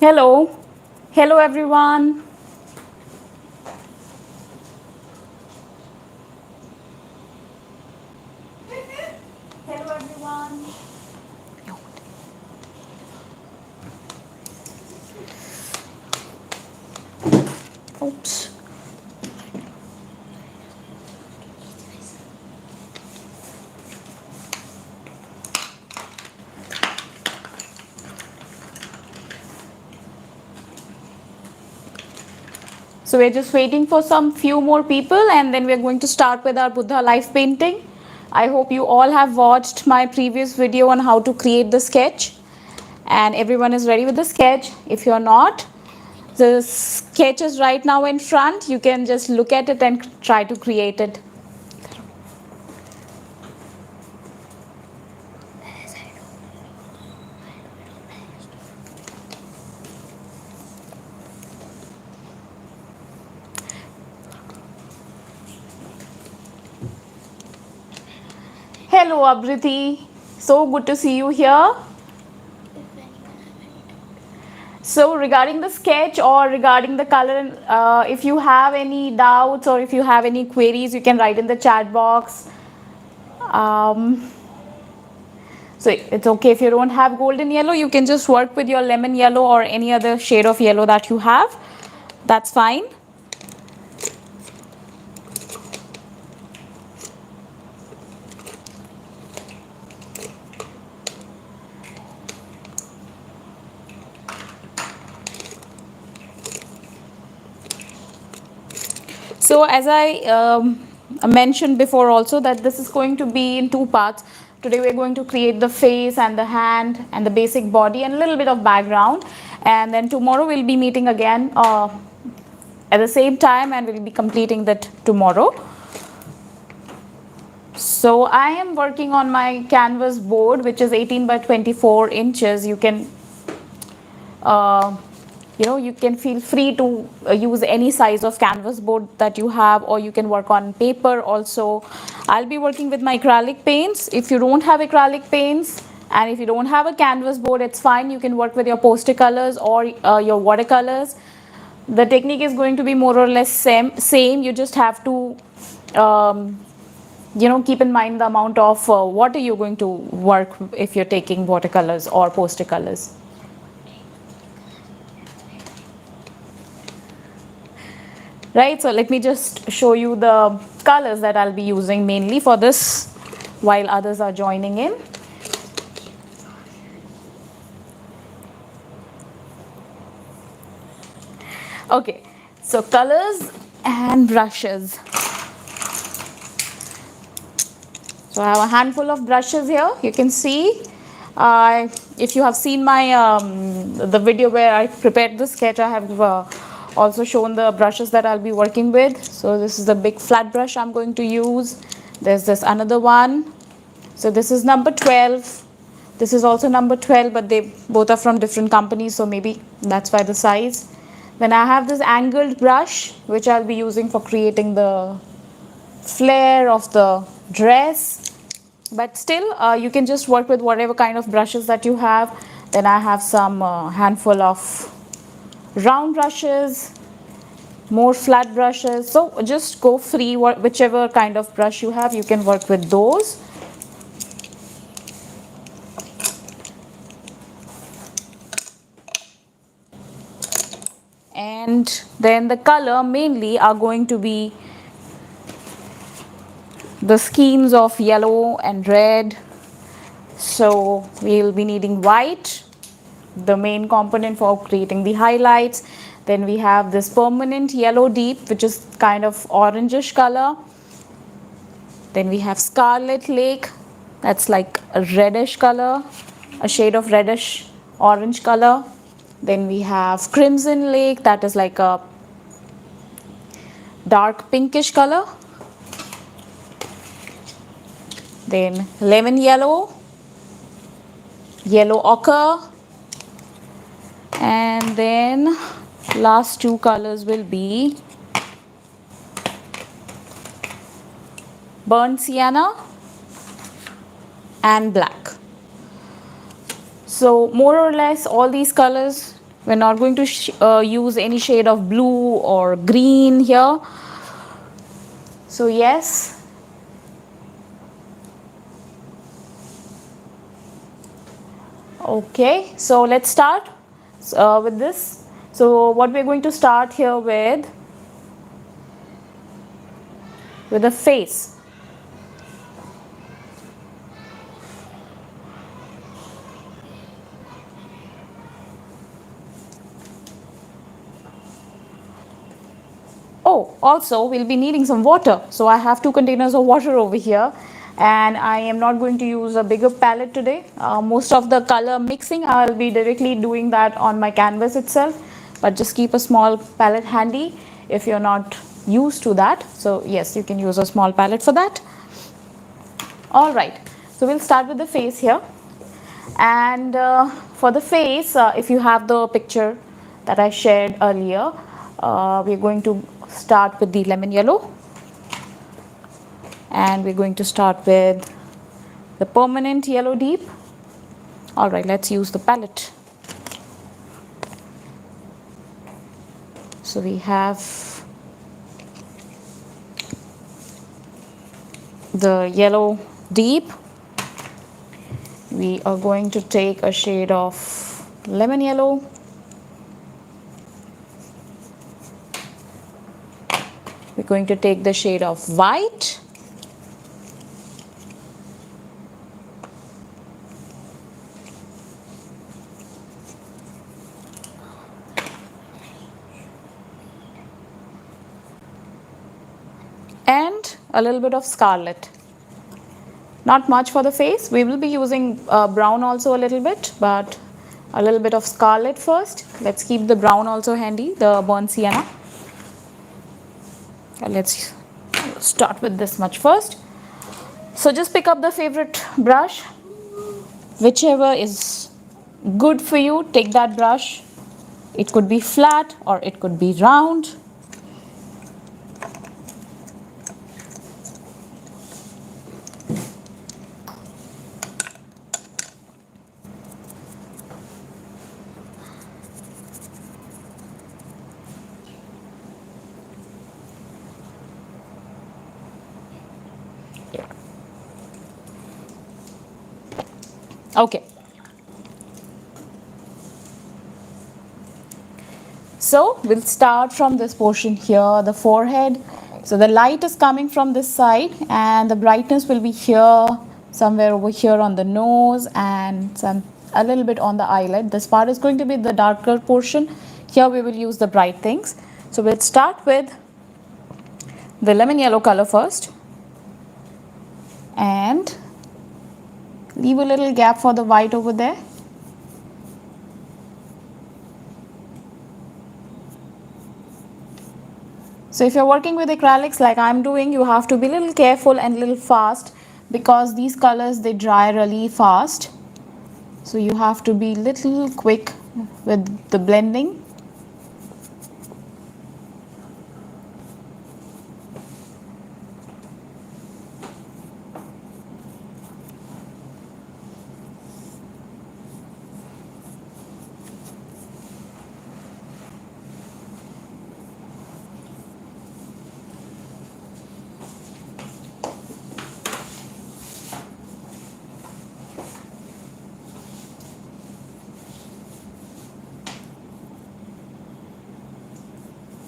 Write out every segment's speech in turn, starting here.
Hello. Hello, everyone. Hello, everyone. Oops. So we're just waiting for some few more people and then we're going to start with our Buddha life painting. I hope you all have watched my previous video on how to create the sketch and everyone is ready with the sketch. If you're not, the sketch is right now in front. You can just look at it and try to create it. Hello, Abriti. So good to see you here. So regarding the sketch or regarding the color, if you have any doubts or if you have any queries, you can write in the chat box. So it's okay if you don't have golden yellow, you can just work with your lemon yellow or any other shade of yellow that you have. That's fine. So as I mentioned before also that this is going to be in two parts. Today we're going to create the face and the hand and the basic body and a little bit of background. And then tomorrow we'll be meeting again at the same time and we'll be completing that tomorrow. So I am working on my canvas board which is 18 by 24 inches. You can you can feel free to use any size of canvas board that you have, or you can work on paper also. I'll be working with my acrylic paints. If you don't have acrylic paints and if you don't have a canvas board, it's fine. You can work with your poster colors or your watercolors. The technique is going to be more or less same. You just have to keep in mind the amount of water you're going to work if you're taking watercolors or poster colors. Right, so let me just show you the colors that I'll be using mainly for this while others are joining in. Okay, so colors and brushes. So I have a handful of brushes here. You can see, if you have seen my the video where I prepared the sketch, I have also shown the brushes that I'll be working with. So this is the big flat brush I'm going to use. There's this another one. So this is number 12. This is also number 12, but they both are from different companies, so maybe that's why the size. Then I have this angled brush which I'll be using for creating the flare of the dress. But still you can just work with whatever kind of brushes that you have. Then I have some handful of round brushes, more flat brushes. So just go free, whichever kind of brush you have, you can work with those. And then the color mainly are going to be the schemes of yellow and red. So we'll be needing white, the main component for creating the highlights. Then we have this permanent yellow deep, which is kind of orangish color. Then we have Scarlet Lake, that's like a reddish color, a shade of reddish orange color. Then we have Crimson Lake, that is like a dark pinkish color. Then lemon yellow, yellow ochre, and then last two colors will be burnt sienna and black. So more or less all these colors We're not going to use any shade of blue or green here. So yes. Okay, so let's start with this. So what we're going to start here with the face. Oh, also we'll be needing some water. So I have 2 containers of water over here, and I am not going to use a bigger palette today. Most of the color mixing I'll be directly doing that on my canvas itself, but just keep a small palette handy if you're not used to that. So yes, you can use a small palette for that. All right, so we'll start with the face here. And for the face, if you have the picture that I shared earlier, we're going to start with the lemon yellow, and we're going to start with the permanent yellow deep. All right, let's use the palette. So we have the yellow deep. We are going to take a shade of lemon yellow. We're going to take the shade of white. And a little bit of scarlet. Not much for the face. We will be using brown also a little bit, but a little bit of scarlet first. Let's keep the brown also handy, the burnt sienna. Let's start with this much first. So just pick up the favorite brush, whichever is good for you. Take that brush. It could be flat or it could be round. Okay. So we'll start from this portion here, the forehead. So the light is coming from this side and the brightness will be here, somewhere over here on the nose and a little bit on the eyelid. This part is going to be the darker portion. Here we will use the bright things. So we'll start with the lemon yellow color first and leave a little gap for the white over there. So if you're working with acrylics like I'm doing, you have to be a little careful and a little fast because these colors, they dry really fast. So you have to be a little quick with the blending.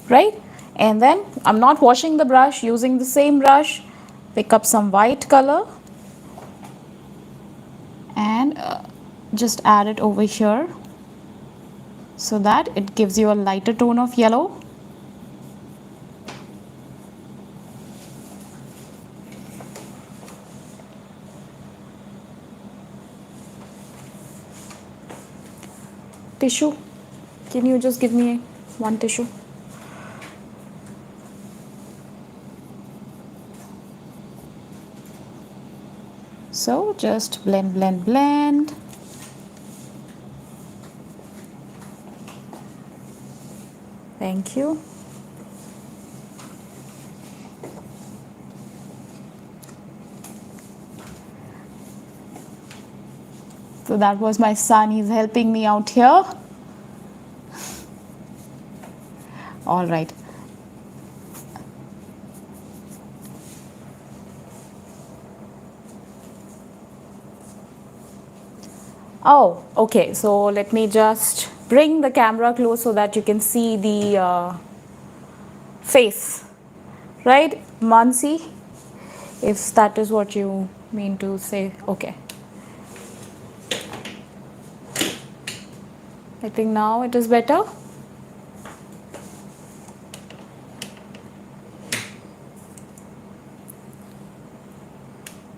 Right? And then I'm not washing the brush, using the same brush, pick up some white color and just add it over here so that it gives you a lighter tone of yellow. Tissue, can you just give me one tissue? So just blend, blend, blend. Thank you. So that was my son, he's helping me out here. All right. Oh, okay. So let me just bring the camera close so that you can see the face. Right, Mansi? If that is what you mean to say. Okay. I think now it is better.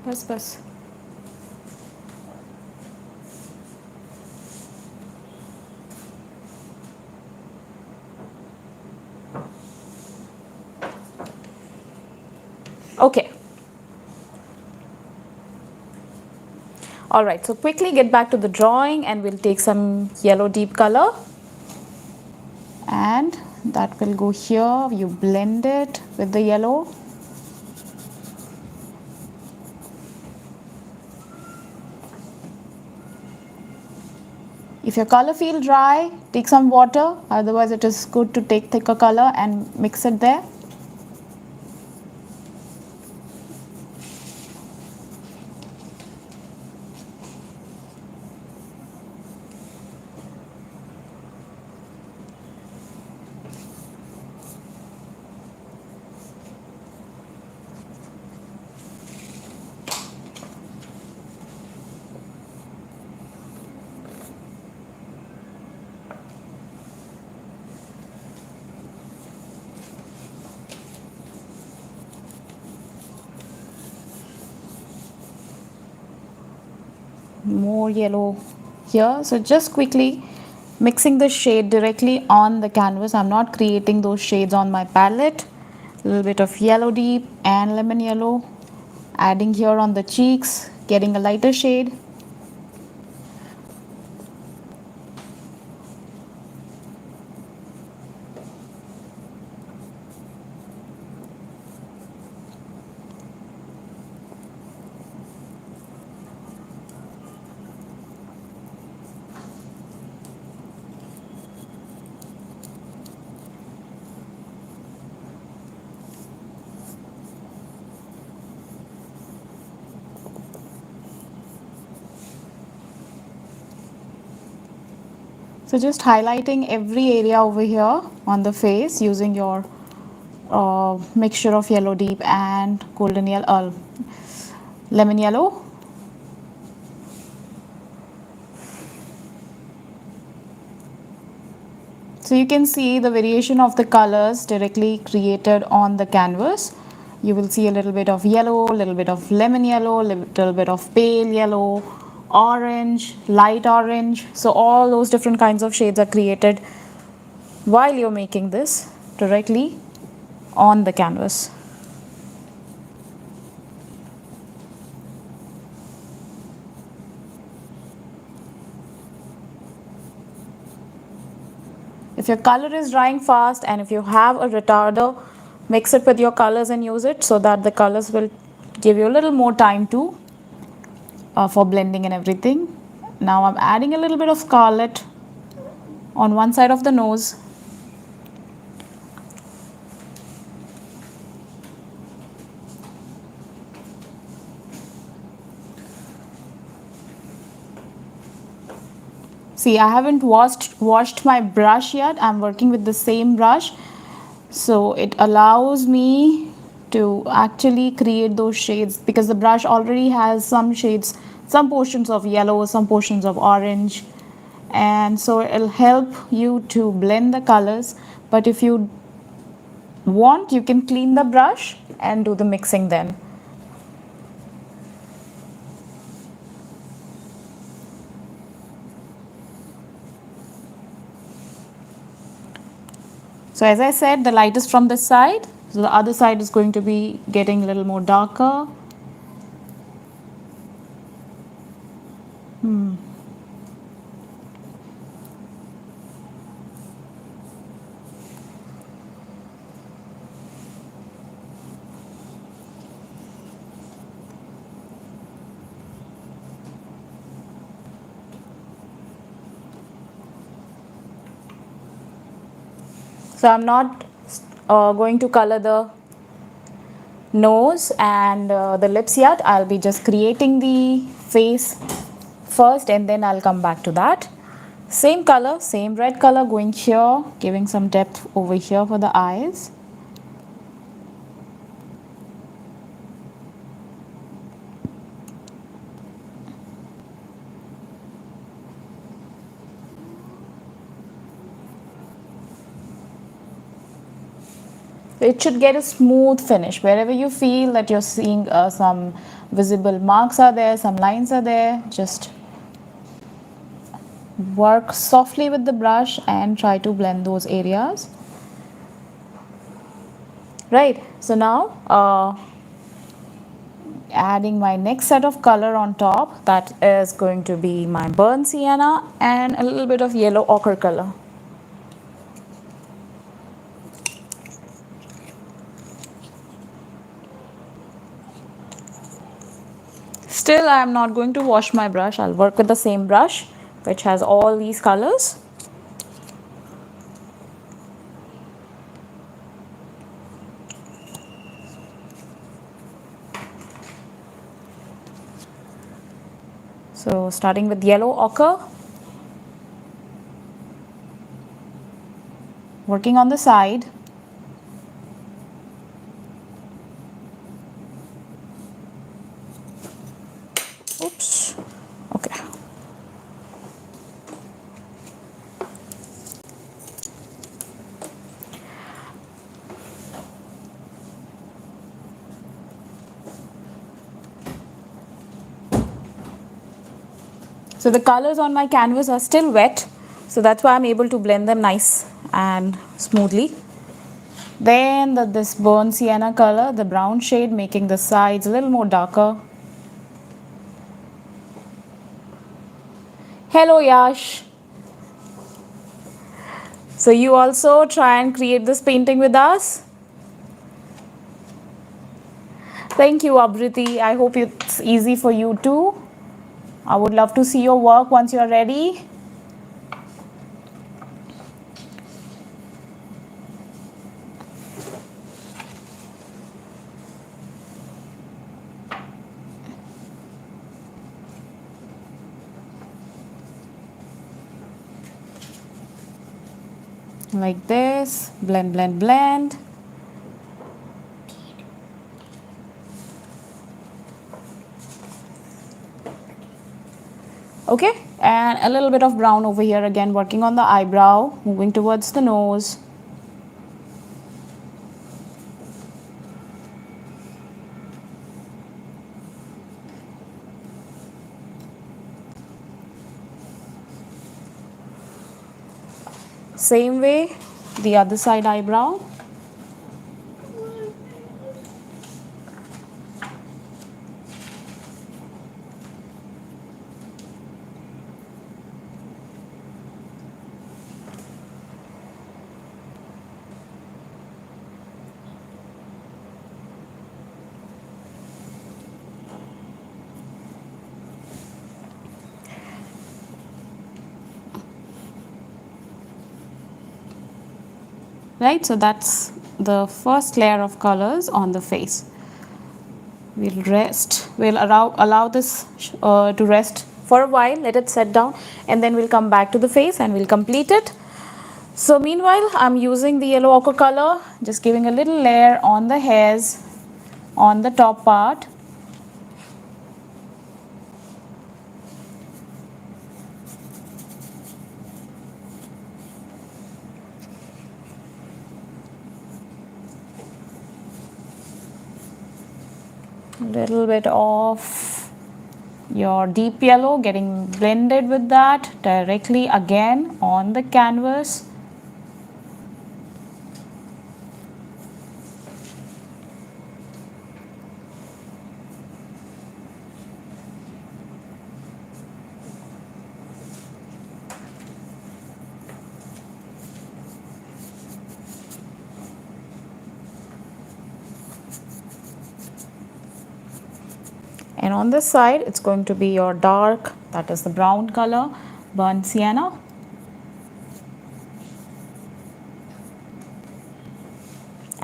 Bas, bas. Okay. All right, so quickly get back to the drawing and we'll take some yellow deep color. And that will go here. You blend it with the yellow. If your color feel dry, take some water. Otherwise, it is good to take thicker color and mix it there. More yellow here. So just quickly mixing the shade directly on the canvas. I'm not creating those shades on my palette. A little bit of yellow deep and lemon yellow. Adding here on the cheeks, getting a lighter shade. So just highlighting every area over here on the face using your mixture of yellow deep and golden yellow, lemon yellow. So you can see the variation of the colors directly created on the canvas. You will see a little bit of yellow, a little bit of lemon yellow, a little bit of pale yellow, orange, light orange. So all those different kinds of shades are created while you're making this directly on the canvas. If your color is drying fast and if you have a retarder, mix it with your colors and use it so that the colors will give you a little more time to for blending and everything. Now I'm adding a little bit of Scarlet on one side of the nose. See, I haven't washed my brush yet. I'm working with the same brush. So it allows me to actually create those shades because the brush already has some shades, some portions of yellow, some portions of orange. And so it'll help you to blend the colors. But if you want, you can clean the brush and do the mixing then. So as I said, the light is from this side. So the other side is going to be getting a little more darker. So I'm not going to color the nose and the lips yet. I'll be just creating the face first and then I'll come back to that. Same color, same red color going here, giving some depth over here for the eyes. It should get a smooth finish. Wherever you feel that you're seeing some visible marks are there, some lines are there, just work softly with the brush and try to blend those areas. Right, so now adding my next set of color on top, that is going to be my burnt sienna and a little bit of yellow ochre color. Still, I am not going to wash my brush. I'll work with the same brush which has all these colors. So starting with yellow ochre, working on the side. Oops, okay. So the colors on my canvas are still wet, so that's why I'm able to blend them nice and smoothly. Then this burnt sienna color, the brown shade, making the sides a little more darker. Hello Yash. So you also try and create this painting with us? Thank you Abriti. I hope it's easy for you too. I would love to see your work once you're ready. Like this, blend, blend, blend. Okay, and a little bit of brown over here again, working on the eyebrow, moving towards the nose. Same way, the other side eyebrow. Right, so that's the first layer of colors on the face. We'll allow this to rest for a while, let it set down, and then we'll come back to the face and we'll complete it. So meanwhile, I'm using the yellow ochre color, just giving a little layer on the hairs on the top part. A little bit of your deep yellow getting blended with that directly again on the canvas. And on this side, it's going to be your dark, that is the brown color, burnt sienna.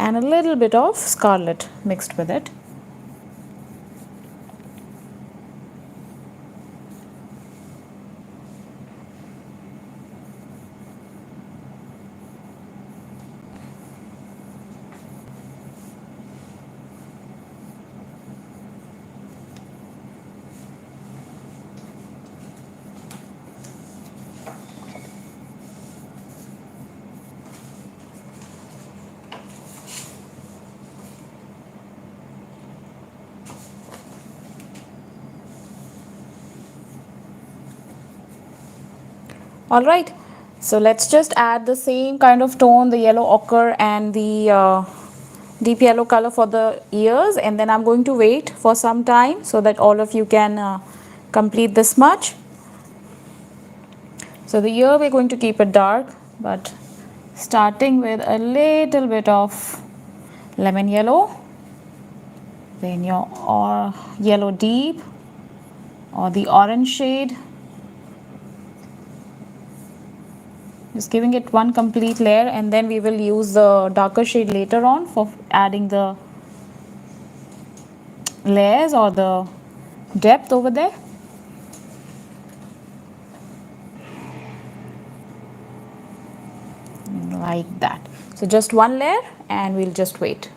and a little bit of Scarlet mixed with it. Alright, so let's just add the same kind of tone, the yellow ochre and the deep yellow color for the ears, and then I'm going to wait for some time so that all of you can complete this much. So the ear we're going to keep it dark, but starting with a little bit of lemon yellow, then your yellow deep or the orange shade. Just giving it one complete layer, and then we will use the darker shade later on for adding the layers or the depth over there. Like that. So just one layer and we'll just wait.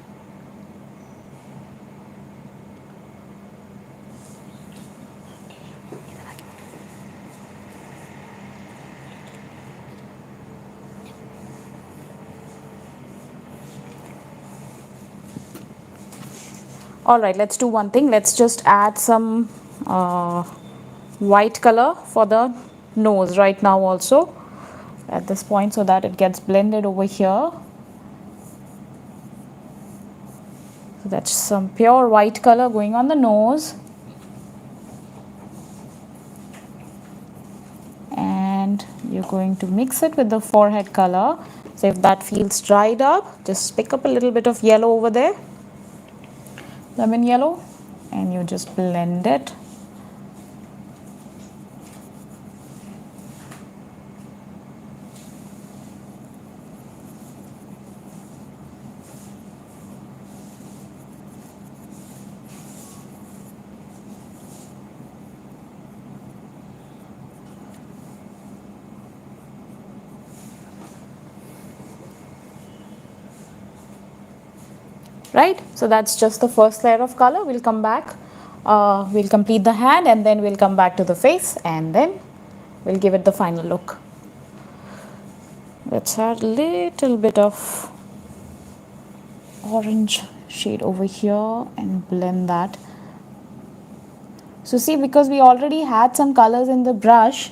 Alright, let's do one thing. Let's just add some white color for the nose right now also at this point, so that it gets blended over here. So that's some pure white color going on the nose. And you're going to mix it with the forehead color. So if that feels dried up, just pick up a little bit of yellow over there, lemon yellow, and you just blend it. Right, so that's just the first layer of color. We'll come back, we'll complete the hand, and then we'll come back to the face, and then we'll give it the final look. Let's add a little bit of orange shade over here and blend that. So see, because we already had some colors in the brush,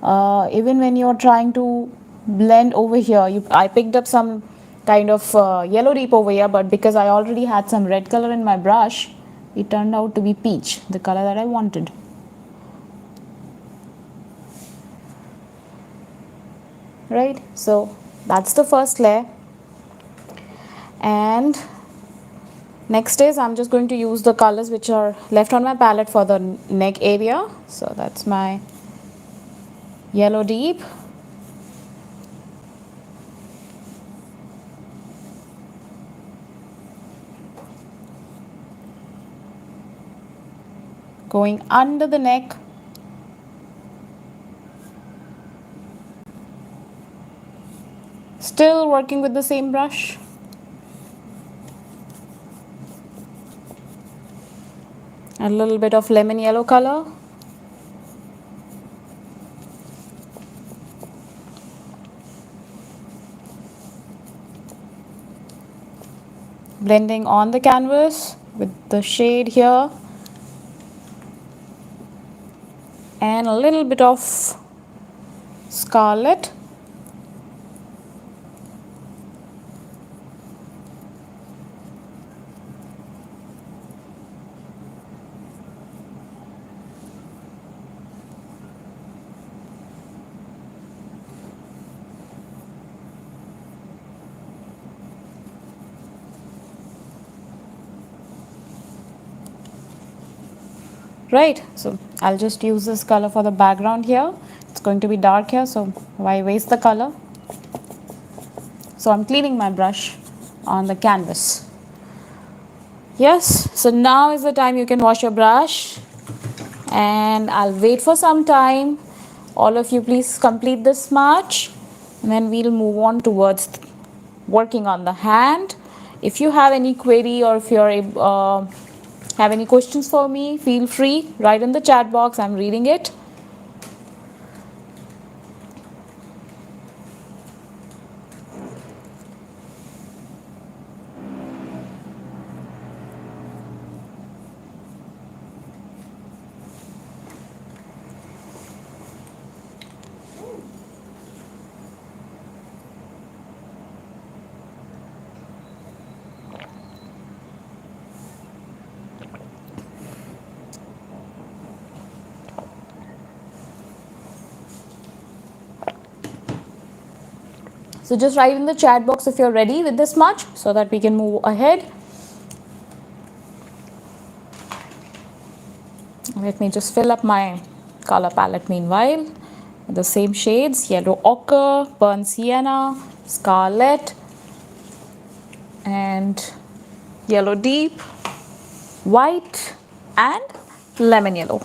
even when you're trying to blend over here, I picked up some kind of yellow deep over here, but because I already had some red color in my brush, it turned out to be peach, the color that I wanted. Right, so that's the first layer. And next is I'm just going to use the colors which are left on my palette for the neck area. So that's my yellow deep, going under the neck, still working with the same brush. A little bit of lemon yellow color. Blending on the canvas with the shade here. And a little bit of Scarlet. Right, so I'll just use this color for the background here. It's going to be dark here, so why waste the color? So I'm cleaning my brush on the canvas. Yes, so now is the time you can wash your brush, and I'll wait for some time. All of you please complete this smudge, and then we'll move on towards working on the hand. If you have any query, or if you're have any questions for me, feel free, write in the chat box. I'm reading it. So just write in the chat box if you're ready with this much, so that we can move ahead. Let me just fill up my color palette meanwhile. The same shades: yellow ochre, burnt sienna, scarlet, and yellow deep, white, and lemon yellow.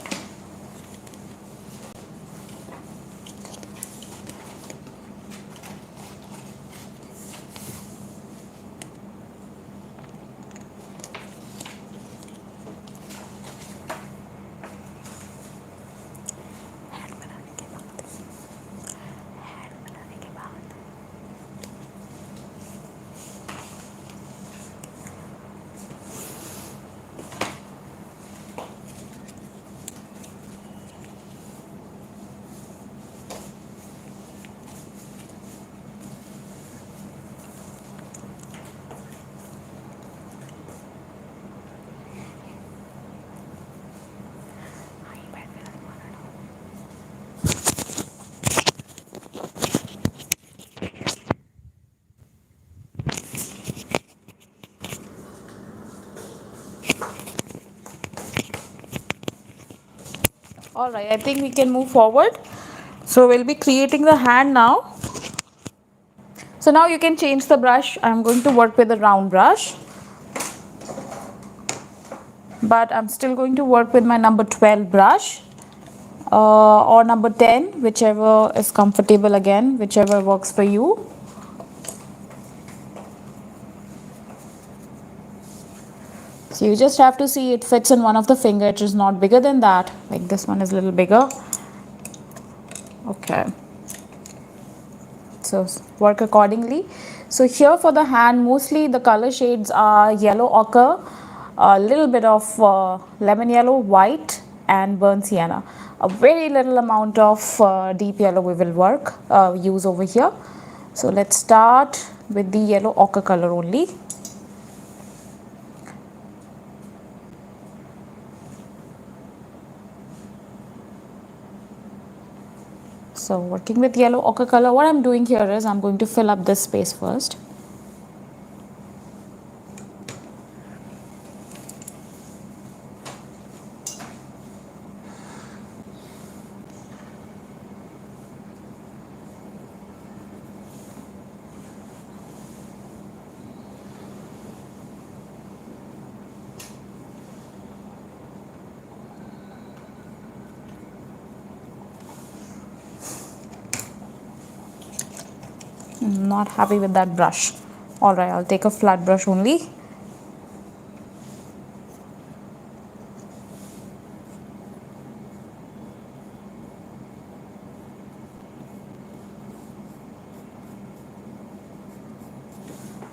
Alright, I think we can move forward. So we'll be creating the hand now. So now you can change the brush. I'm going to work with a round brush, but I'm still going to work with my number 12 brush, or number 10, whichever is comfortable, again, whichever works for you. So you just have to see it fits in one of the finger. It is not bigger than that. Like this one is a little bigger. Okay. So work accordingly. So here for the hand, mostly the color shades are yellow ochre, a little bit of lemon yellow, white, and burnt sienna. A very little amount of deep yellow we will use over here. So let's start with the yellow ochre color only. So working with yellow ochre color, what I'm doing here is I'm going to fill up this space first. Not happy with that brush. Alright, I'll take a flat brush only.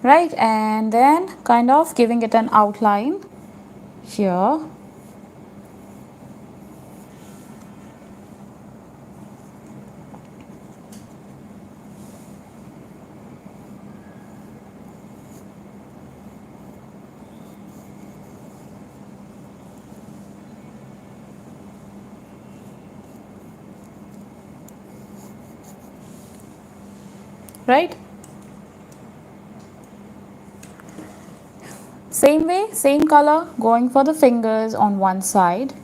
Right, and then kind of giving it an outline here. Right, same way, same color, going for the fingers on one side.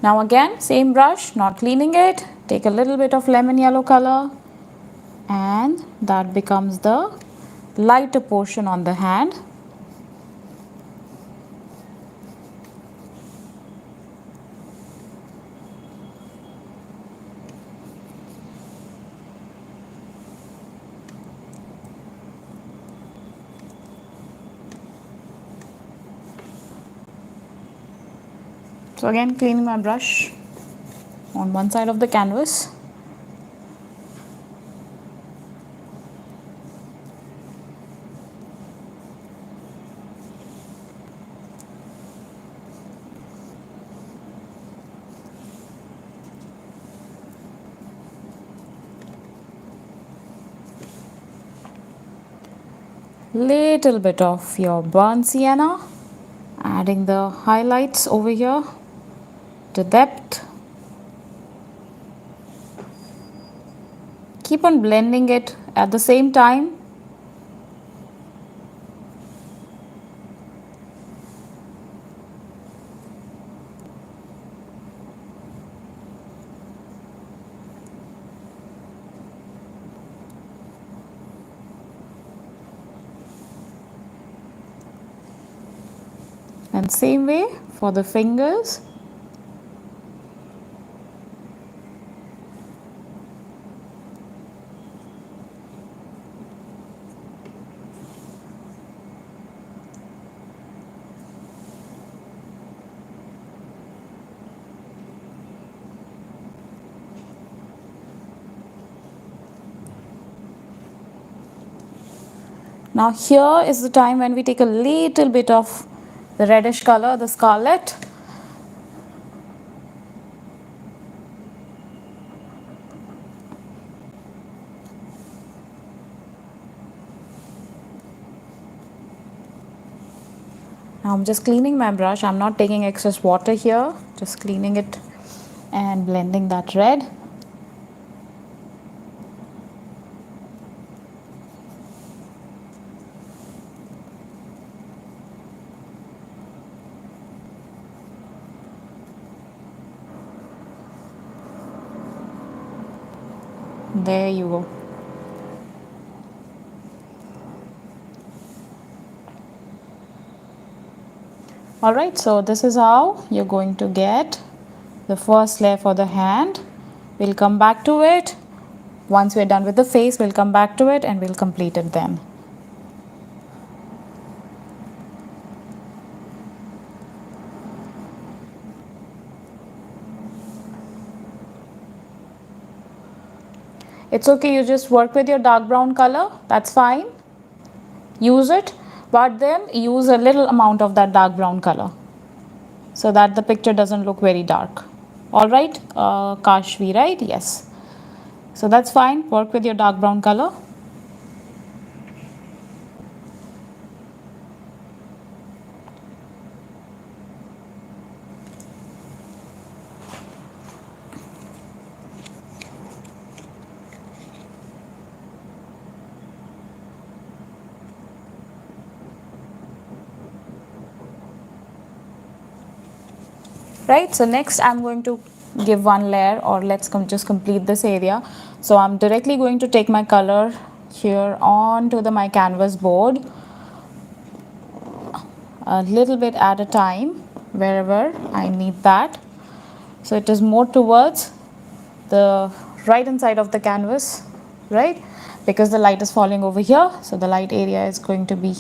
Now again, same brush, not cleaning it, take a little bit of lemon yellow color, and that becomes the lighter portion on the hand. So again, cleaning my brush on one side of the canvas. Little bit of your burnt sienna, adding the highlights over here, the depth. Keep on blending it at the same time. And same way for the fingers. Now here is the time when we take a little bit of the reddish color, the scarlet. Now I'm just cleaning my brush. I'm not taking excess water here, just cleaning it and blending that red. There you go. Alright, so this is how you're going to get the first layer for the hand. We'll come back to it. Once we're done with the face, we'll come back to it and we'll complete it then. It's okay, you just work with your dark brown color, that's fine. Use it, but then use a little amount of that dark brown color so that the picture doesn't look very dark. Alright, Kashvi, right? Yes. So that's fine, work with your dark brown color. Right, so next I'm going to give one layer, or let's just complete this area. So I'm directly going to take my color here onto my canvas board, a little bit at a time wherever I need that. So it is more towards the right hand side of the canvas, right, because the light is falling over here, so the light area is going to be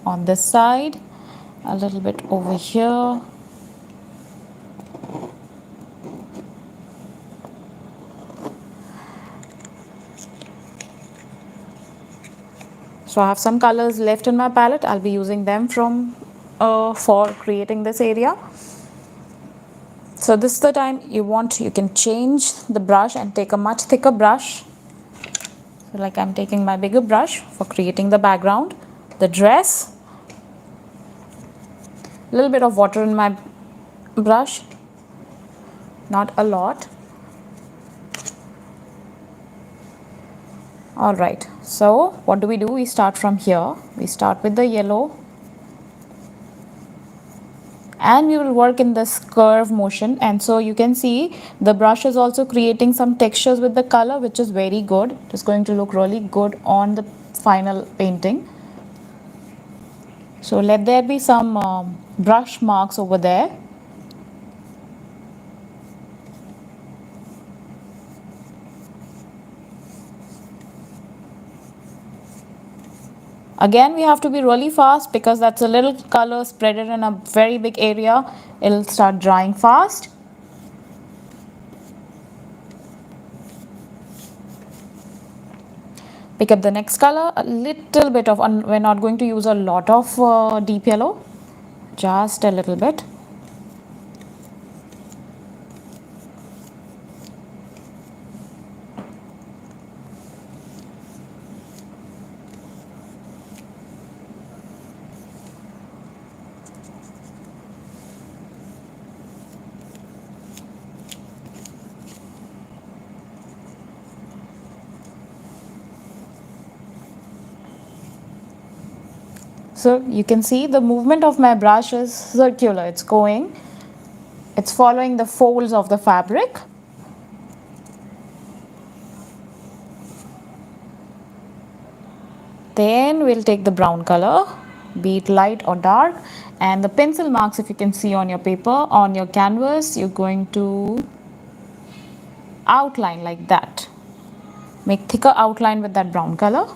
on this side, a little bit over here. So I have some colors left in my palette. I'll be using them for creating this area. So this is the time you can change the brush and take a much thicker brush. So like I'm taking my bigger brush for creating the background, the dress. A little bit of water in my brush, not a lot. Alright, so what do? We start from here. We start with the yellow and we will work in this curve motion. And so you can see the brush is also creating some textures with the color, which is very good. It's going to look really good on the final painting. So let there be some brush marks over there. Again, we have to be really fast because that's a little color spread in a very big area. It'll start drying fast. Pick up the next color, a little bit of, we're not going to use a lot of deep yellow, just a little bit. So you can see the movement of my brush is circular. It's following the folds of the fabric. Then we'll take the brown color, be it light or dark, and the pencil marks, if you can see on your paper, on your canvas, you're going to outline like that. Make thicker outline with that brown color.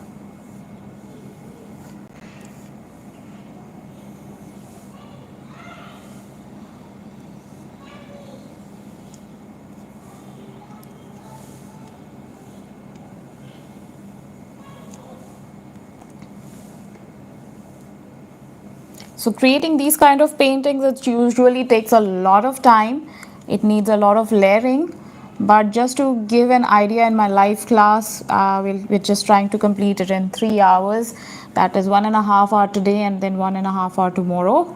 So creating these kind of paintings, it usually takes a lot of time. It needs a lot of layering. But just to give an idea, in my live class, we're just trying to complete it in 3 hours. That is 1.5 hours today and then 1.5 hours tomorrow.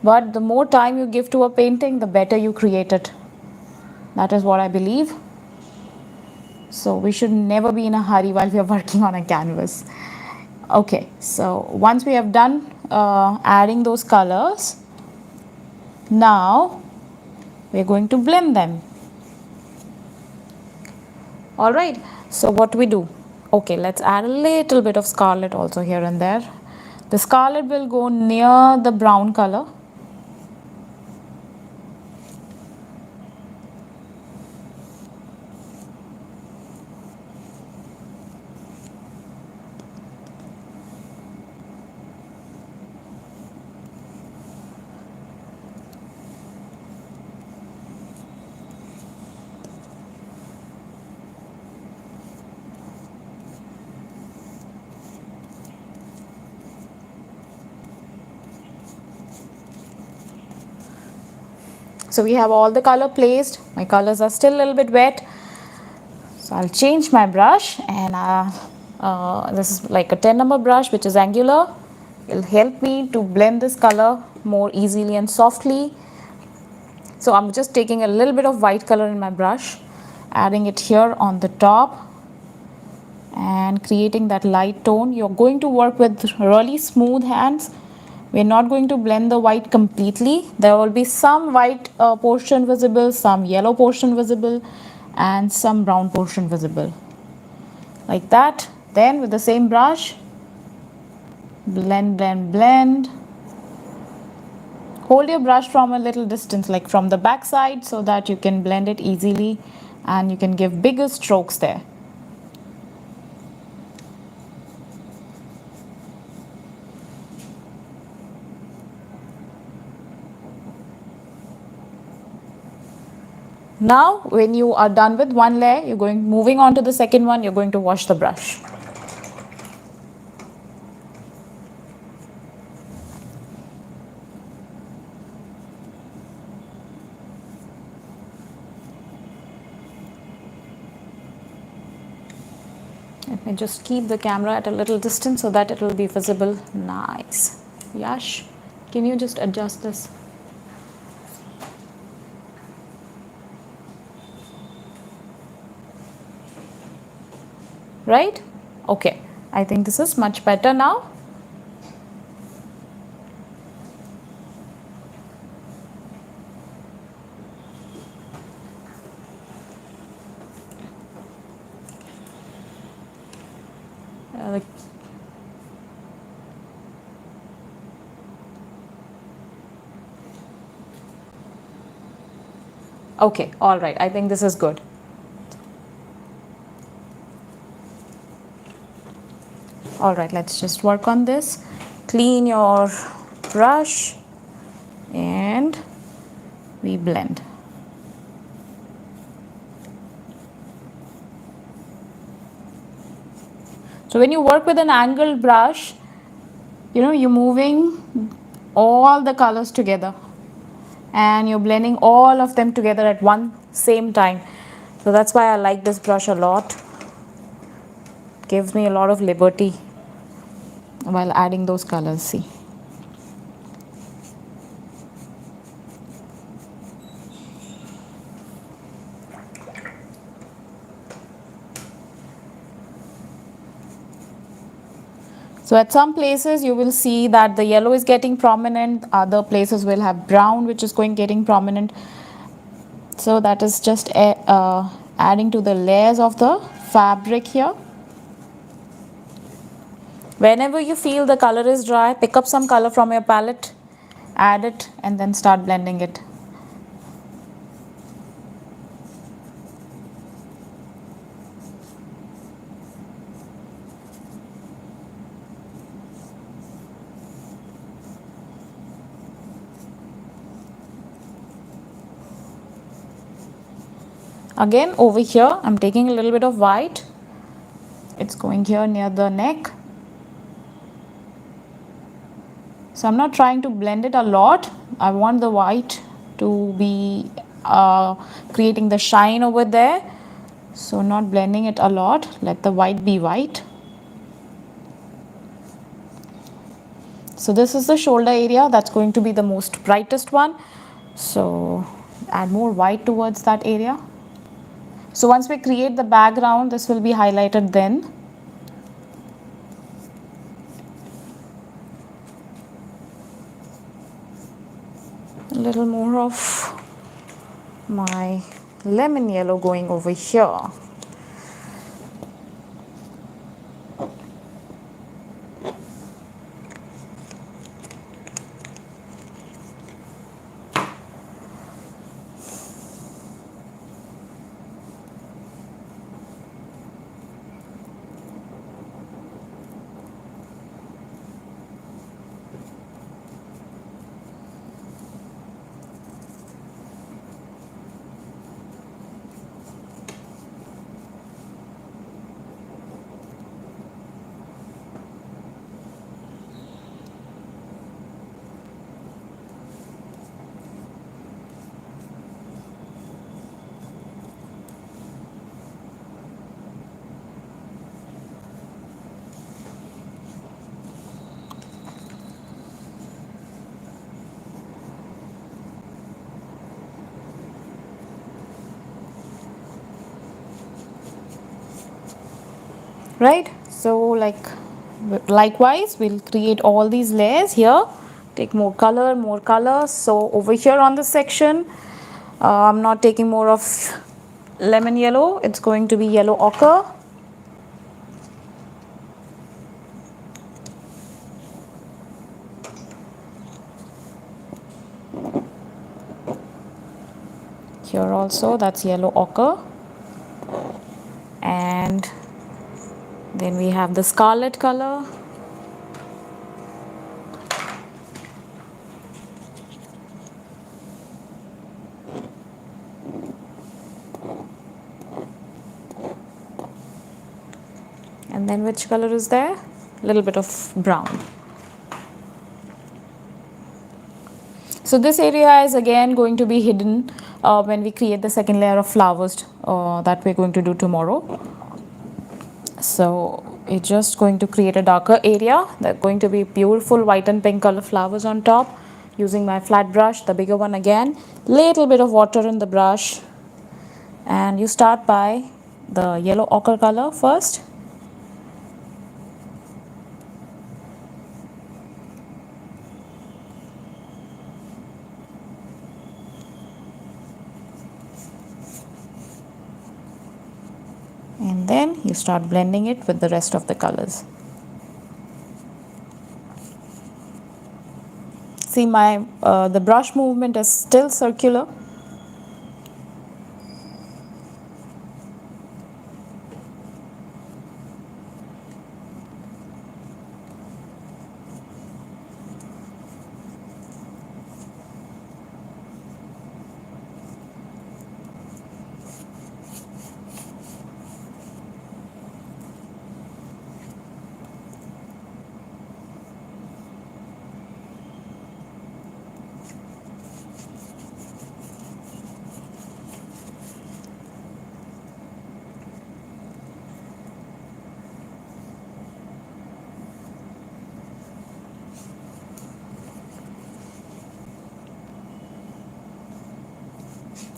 But the more time you give to a painting, the better you create it. That is what I believe. So we should never be in a hurry while we are working on a canvas. Okay, so once we have done adding those colors, now we're going to blend them. All right, so what do we do? Okay, let's add a little bit of scarlet also here and there. The scarlet will go near the brown color. So we have all the color placed. My colors are still a little bit wet. So I'll change my brush, and this is like a 10 number brush which is angular. It'll help me to blend this color more easily and softly. So I'm just taking a little bit of white color in my brush, adding it here on the top and creating that light tone. You're going to work with really smooth hands. We're not going to blend the white completely. There will be some white portion visible, some yellow portion visible, and some brown portion visible. Like that. Then with the same brush, blend, blend, blend. Hold your brush from a little distance, like from the back side, so that you can blend it easily and you can give bigger strokes there. Now, when you are done with one layer, you're moving on to the second one, you're going to wash the brush. Let me just keep the camera at a little distance so that it will be visible. Nice. Yash, can you just adjust this? Right? Okay, I think this is much better now. Okay, all right. I think this is good. All right, let's just work on this. Clean your brush and we blend. So when you work with an angled brush, you're moving all the colors together and you're blending all of them together at one same time. So that's why I like this brush a lot. It gives me a lot of liberty while adding those colors. See. So at some places you will see that the yellow is getting prominent, other places will have brown which is getting prominent. So that is just adding to the layers of the fabric here. Whenever you feel the color is dry, pick up some color from your palette, add it and then start blending it. Again over here I'm taking a little bit of white. It's going here near the neck. So I'm not trying to blend it a lot. I want the white to be creating the shine over there. So not blending it a lot. Let the white be white. So this is the shoulder area. That's going to be the most brightest one. So add more white towards that area. So once we create the background, this will be highlighted then. A little more of my lemon yellow going over here. Right, so likewise we'll create all these layers here, take more color. So over here on this section I'm not taking more of lemon yellow, it's going to be yellow ochre. Here also that's yellow ochre, and then we have the scarlet color. And then which color is there? A little bit of brown. So this area is again going to be hidden when we create the second layer of flowers that we're going to do tomorrow. So it's just going to create a darker area. There are going to be beautiful white and pink color flowers on top. Using my flat brush, the bigger one again, little bit of water in the brush, and you start by the yellow ochre color first. And then you start blending it with the rest of the colors. See, my the brush movement is still circular.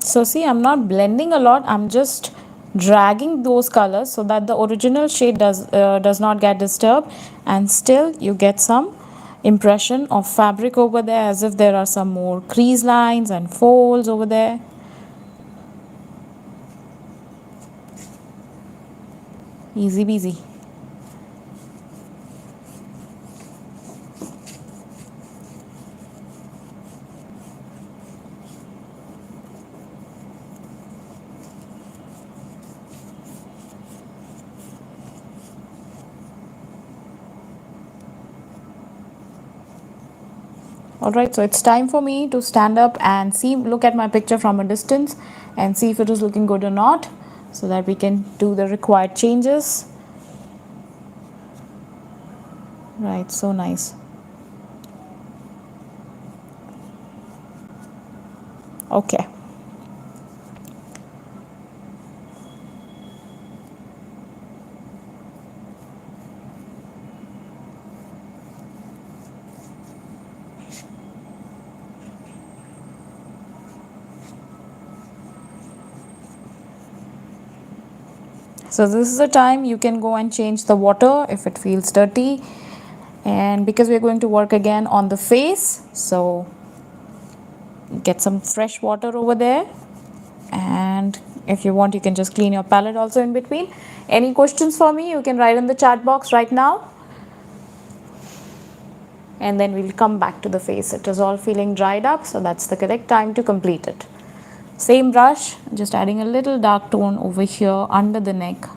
So see, I'm not blending a lot, I'm just dragging those colors so that the original shade does not get disturbed, and still you get some impression of fabric over there, as if there are some more crease lines and folds over there. Easy peasy. Alright, so it's time for me to stand up and look at my picture from a distance and see if it is looking good or not, so that we can do the required changes. Right, so nice. Okay. So this is the time you can go and change the water if it feels dirty, and because we're going to work again on the face, so get some fresh water over there, and if you want you can just clean your palette also in between. Any questions for me, you can write in the chat box right now, and then we'll come back to the face. It is all feeling dried up, so that's the correct time to complete it. Same brush, just adding a little dark tone over here under the neck.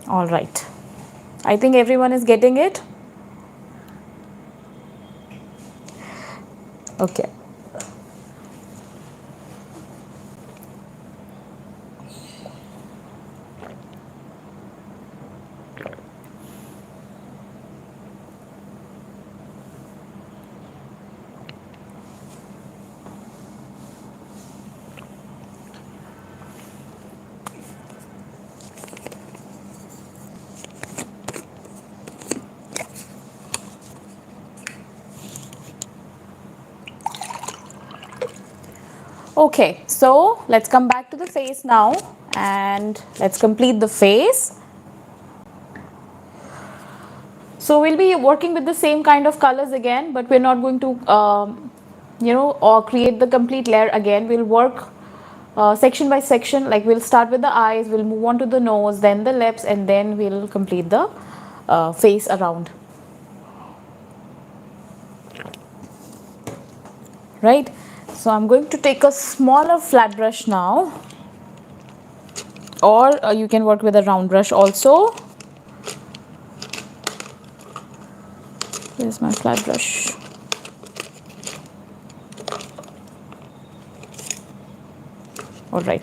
All right, I think everyone is getting it. Okay. Okay, so let's come back to the face now and let's complete the face. So we'll be working with the same kind of colors again, but we're not going to or create the complete layer again. We'll work section by section, like we'll start with the eyes, we'll move on to the nose, then the lips, and then we'll complete the face around. Right, so I'm going to take a smaller flat brush now, or you can work with a round brush also. Here's my flat brush. All right,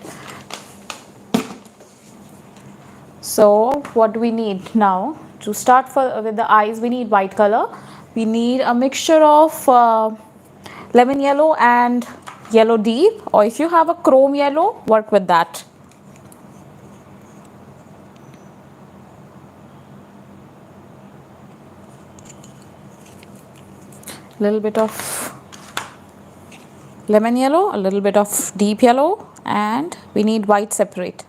so what do we need now? To start with the eyes, we need white color. We need a mixture of lemon yellow and yellow deep, or if you have a chrome yellow, work with that. A little bit of lemon yellow, a little bit of deep yellow, and we need white separate.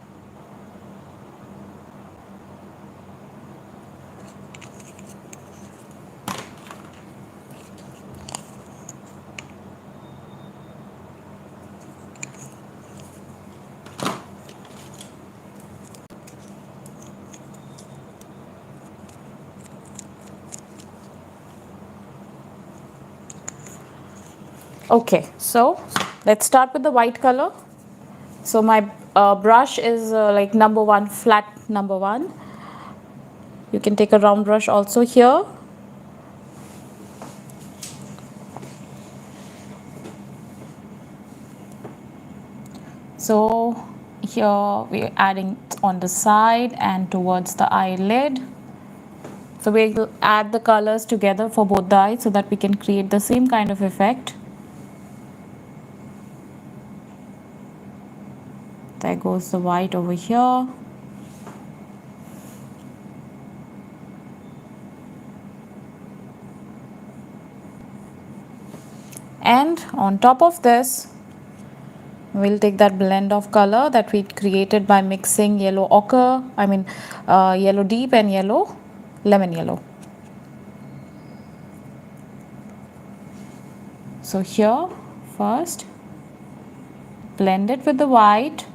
Okay, so let's start with the white color. So my brush is like number 1, flat number 1. You can take a round brush also here. So here we're adding on the side and towards the eyelid. So we'll add the colors together for both the eyes so that we can create the same kind of effect. There goes the white over here. And on top of this, we'll take that blend of color that we created by mixing yellow ochre, yellow deep and yellow lemon yellow. So here first blend it with the white.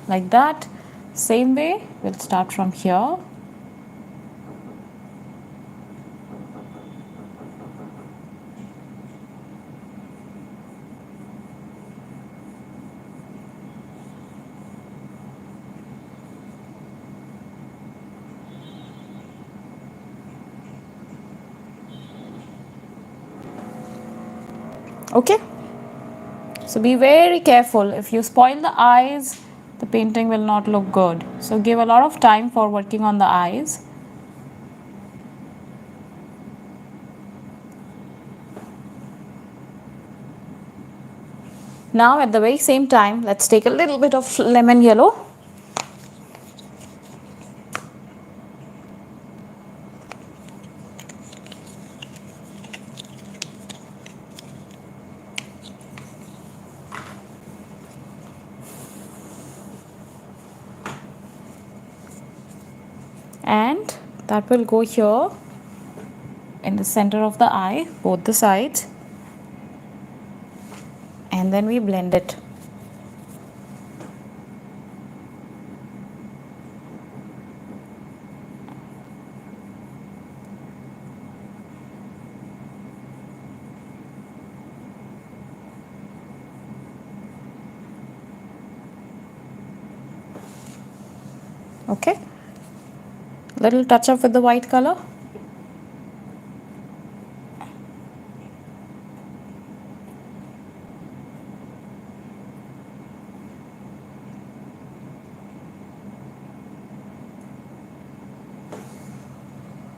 Like that. Same way, we'll start from here. Okay, so be very careful. If you spoil the eyes, the painting will not look good. So give a lot of time for working on the eyes. Now at the very same time, let's take a little bit of lemon yellow. And that will go here in the center of the eye, both the sides, and then we blend it. Okay, little touch up with the white color.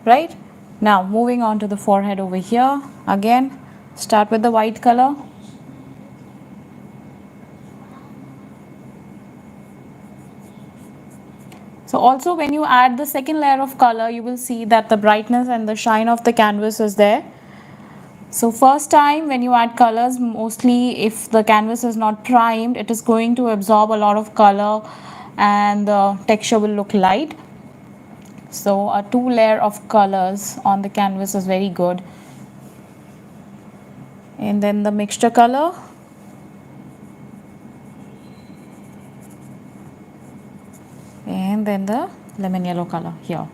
Right, now moving on to the forehead over here. Again, start with the white color. So also when you add the second layer of color, you will see that the brightness and the shine of the canvas is there. So first time when you add colors, mostly if the canvas is not primed, it is going to absorb a lot of color and the texture will look light. So a two layer of colors on the canvas is very good. And then the mixture color. And then the lemon yellow color here.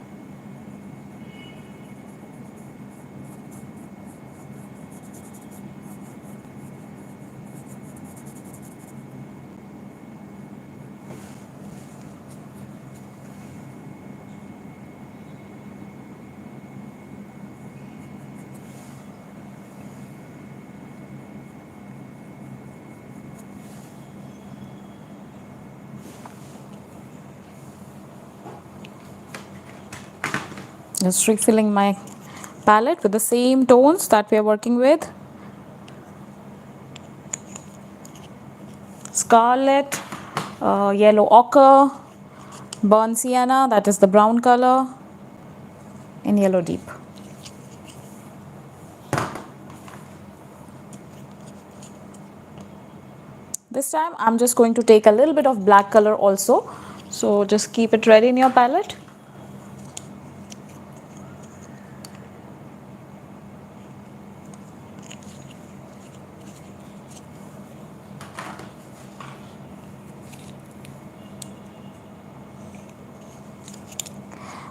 Just refilling my palette with the same tones that we are working with. Scarlet, yellow ochre, burnt sienna, that is the brown color, and yellow deep. This time I'm just going to take a little bit of black color also. So just keep it ready in your palette.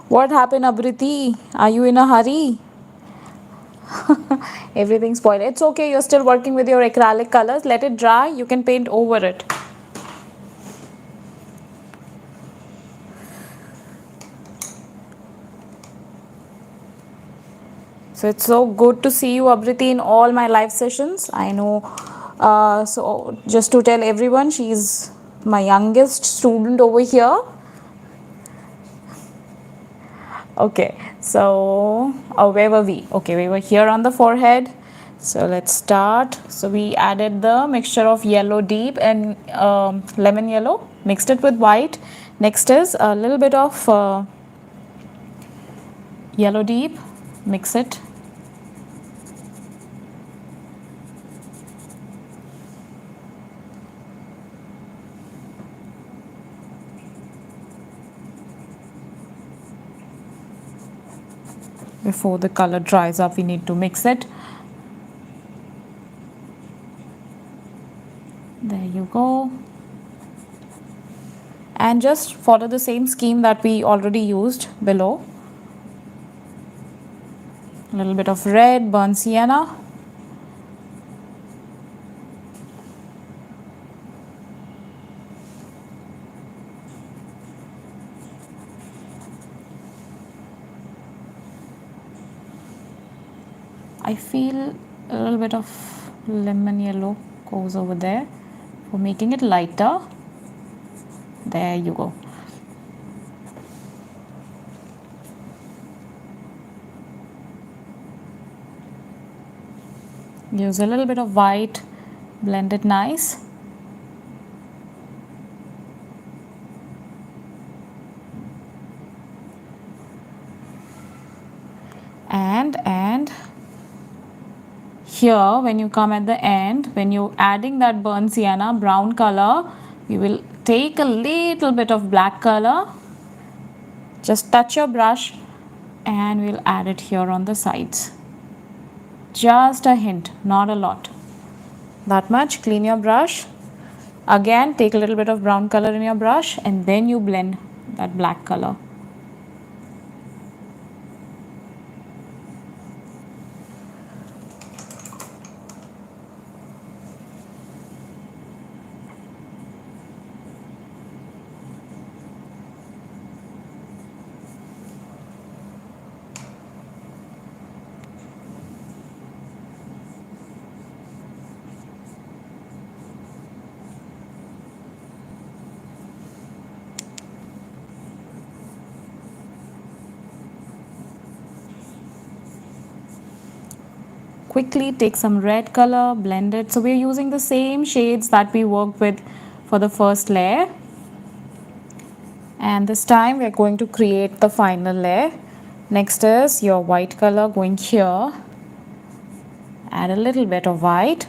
What happened, Abriti? Are you in a hurry? Everything spoiled. It's okay, you're still working with your acrylic colors. Let it dry, you can paint over it. So it's so good to see you, Abriti, in all my live sessions. I know. So just to tell everyone, she's my youngest student over here. Okay, so where were we? Okay, we were here on the forehead. So let's start. So we added the mixture of yellow deep and lemon yellow, mixed it with white. Next is a little bit of yellow deep, mix it. Before the color dries up, we need to mix it. There you go. And just follow the same scheme that we already used below. A little bit of red, burnt sienna. I feel a little bit of lemon yellow goes over there for making it lighter. There you go. Use a little bit of white, blend it nice. And here, when you come at the end, when you're adding that burnt sienna brown color, you will take a little bit of black color. Just touch your brush and we'll add it here on the sides. Just a hint, not a lot. That much. Clean your brush. Again, take a little bit of brown color in your brush and then you blend that black color. Quickly take some red color, blend it. So we're using the same shades that we worked with for the first layer. And this time we're going to create the final layer. Next is your white color going here. Add a little bit of white,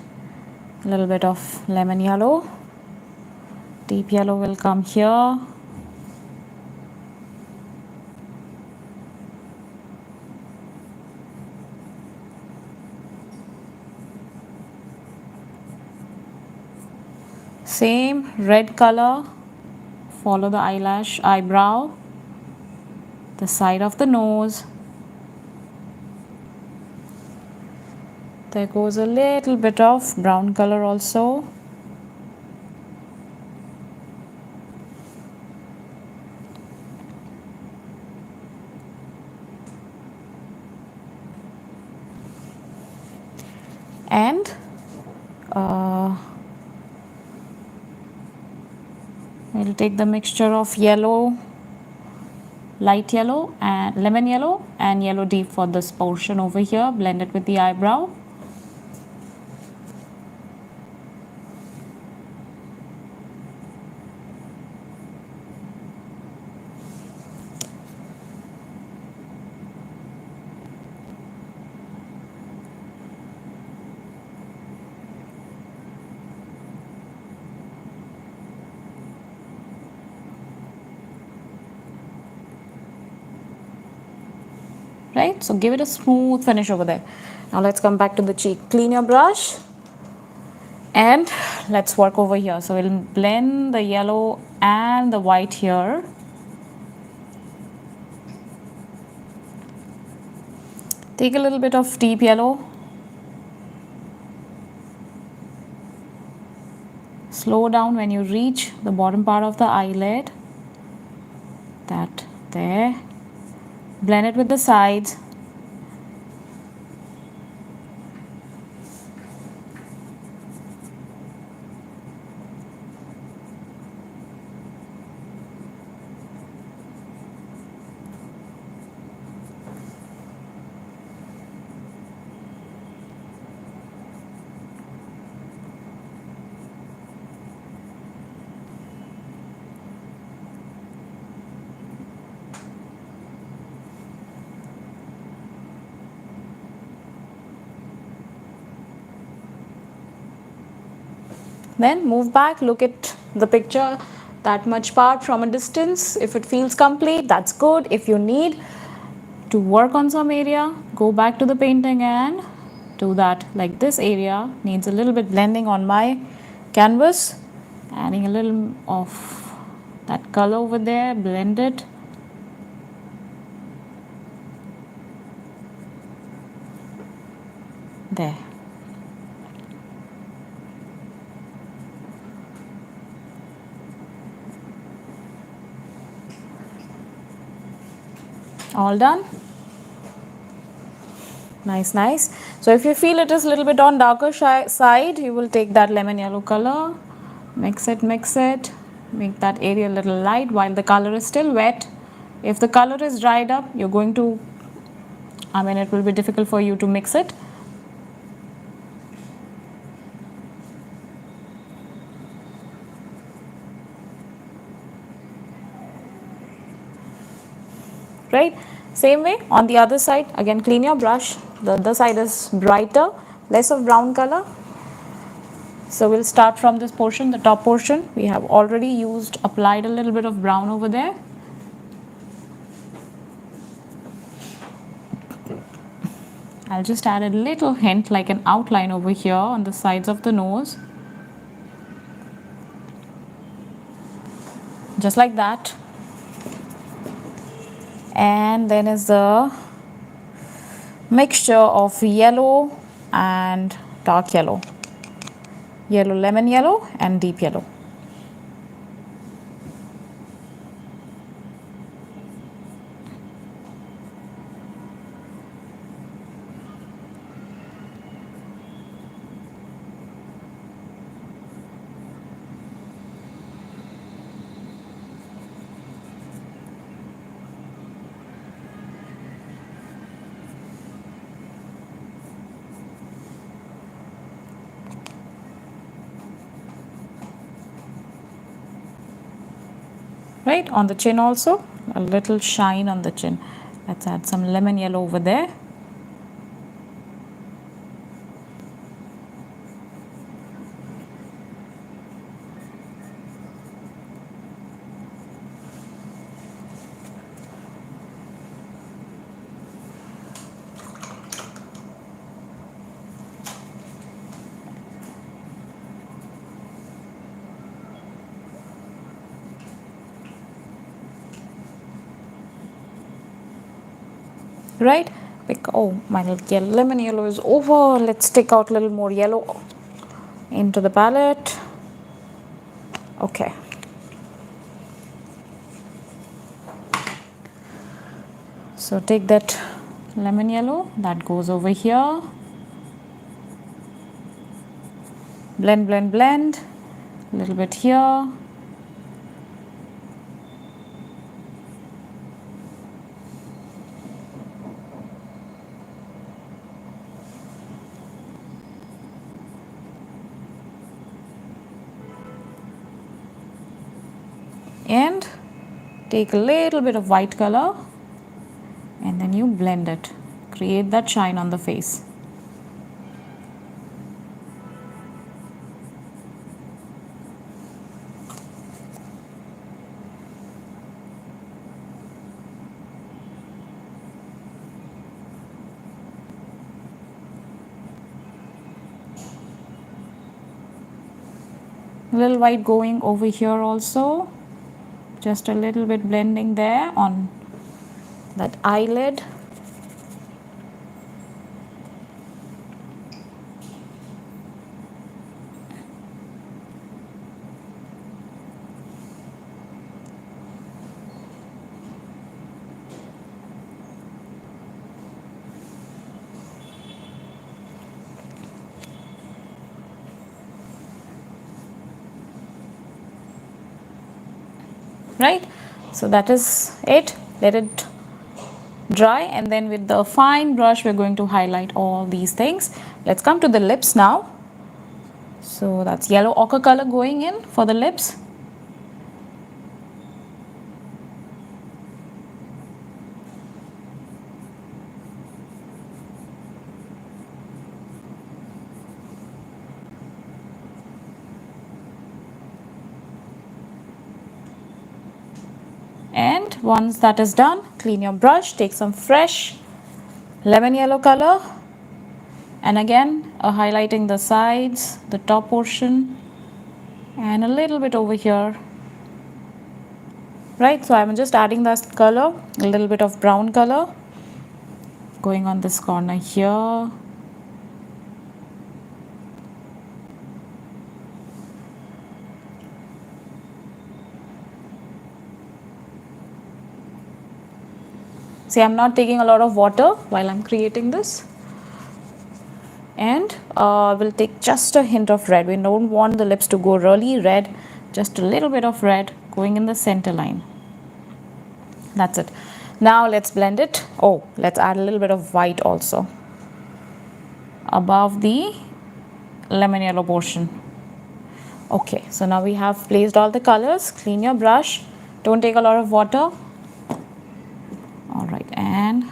a little bit of lemon yellow. Deep yellow will come here. Same red color, follow the eyebrow, the side of the nose. There goes a little bit of brown color also. And we'll take the mixture of yellow, light yellow and lemon yellow and yellow deep for this portion over here. Blend it with the eyebrow. Right, so give it a smooth finish over there. Now let's come back to the cheek. Clean your brush and let's work over here. So we'll blend the yellow and the white here. Take a little bit of deep yellow. Slow down when you reach the bottom part of the eyelid. That there. Blend it with the sides. Then move back, look at the picture that much part from a distance. If it feels complete, that's good. If you need to work on some area, go back to the painting and do that. Like this area needs a little bit blending on my canvas, adding a little of that color over there, blend it. There. All done? Nice, nice. So if you feel it is a little bit on darker side, you will take that lemon yellow color, mix it, make that area a little light while the color is still wet. If the color is dried up, you're going to, it will be difficult for you to mix it. Right? Same way on the other side, again clean your brush. The other side is brighter, less of brown color. So we'll start from this portion, the top portion. We have already applied a little bit of brown over there. I'll just add a little hint like an outline over here on the sides of the nose. Just like that. And then is the mixture of yellow and dark yellow. Yellow, lemon yellow and deep yellow. Right, on the chin also, a little shine on the chin. Let's add some lemon yellow over there. Right, oh my lemon yellow is over. Let's take out a little more yellow into the palette. Okay, so take that lemon yellow that goes over here, blend, blend, blend a little bit here. And take a little bit of white color and then you blend it, create that shine on the face. A little white going over here also, just a little bit blending there on that eyelid. Right, so that is it. Let it dry and then with the fine brush we're going to highlight all these things. Let's come to the lips now. So that's yellow ochre color going in for the lips. And once that is done, clean your brush, take some fresh lemon yellow color, and again highlighting the sides, the top portion, and a little bit over here. Right, so I'm just adding that color, a little bit of brown color going on this corner here. See, I'm not taking a lot of water while I'm creating this. And we'll take just a hint of red. We don't want the lips to go really red, just a little bit of red going in the center line. That's it. Now let's blend it. Oh, let's add a little bit of white also above the lemon yellow portion. Okay, so now we have placed all the colors. Clean your brush. Don't take a lot of water. All right, and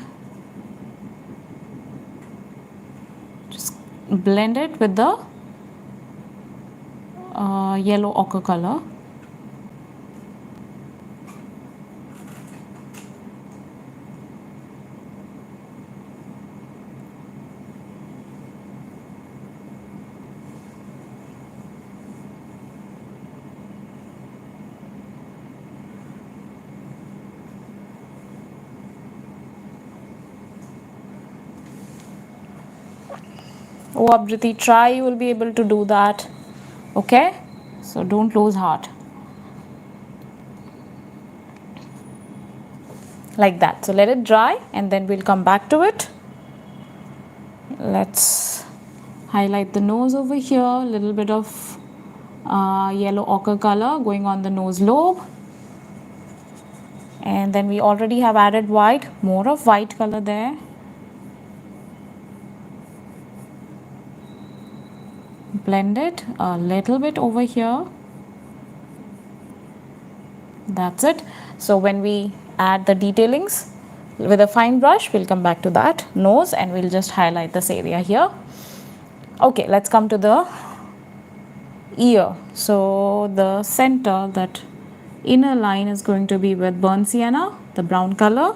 just blend it with the yellow ochre color. Oh, Abriti, try, you will be able to do that. Okay, so don't lose heart. Like that. So let it dry and then we'll come back to it. Let's highlight the nose over here, a little bit of yellow ochre color going on the nose lobe. And then we already have added white, more of white color there. Blend it a little bit over here. That's it. So when we add the detailings with a fine brush, we'll come back to that nose and we'll just highlight this area here. Okay, let's come to the ear. So the center, that inner line, is going to be with burnt sienna, the brown color.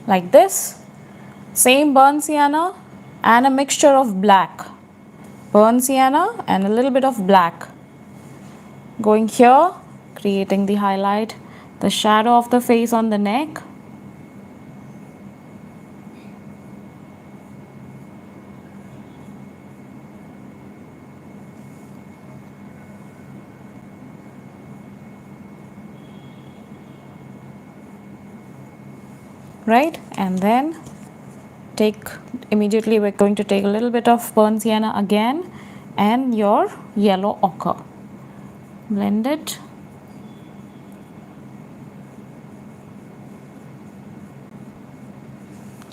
Like this. Same burnt sienna and a mixture of black. Burnt sienna and a little bit of black. Going here, creating the highlight, the shadow of the face on the neck. Right, and then immediately we're going to take a little bit of burnt sienna again and your yellow ochre. Blend it.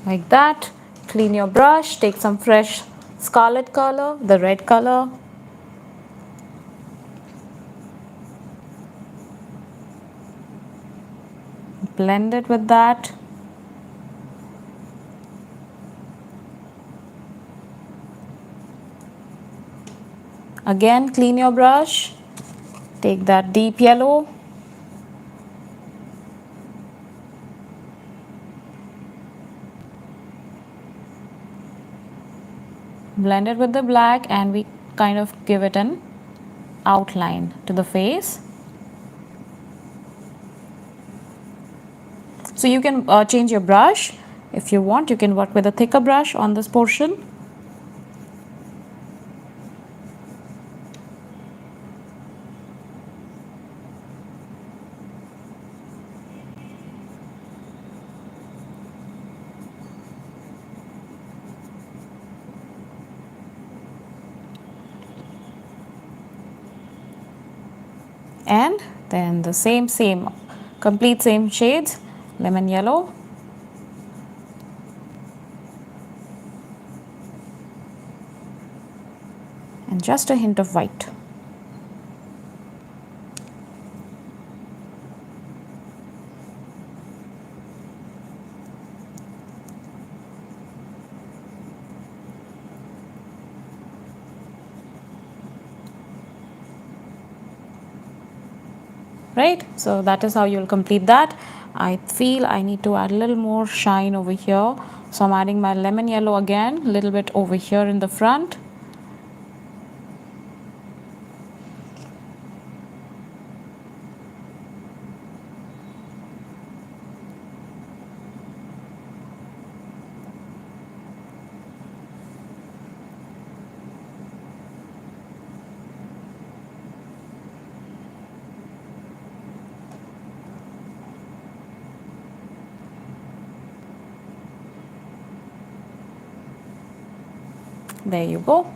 Like that. Clean your brush, take some fresh scarlet color, the red color. Blend it with that. Again, clean your brush, take that deep yellow, blend it with the black, and we kind of give it an outline to the face. So you can change your brush. If you want, you can work with a thicker brush on this portion. And then the same complete same shades, lemon yellow, and just a hint of white. Right, so that is how you'll complete that. I feel I need to add a little more shine over here, so I'm adding my lemon yellow again, a little bit over here in the front. There you go.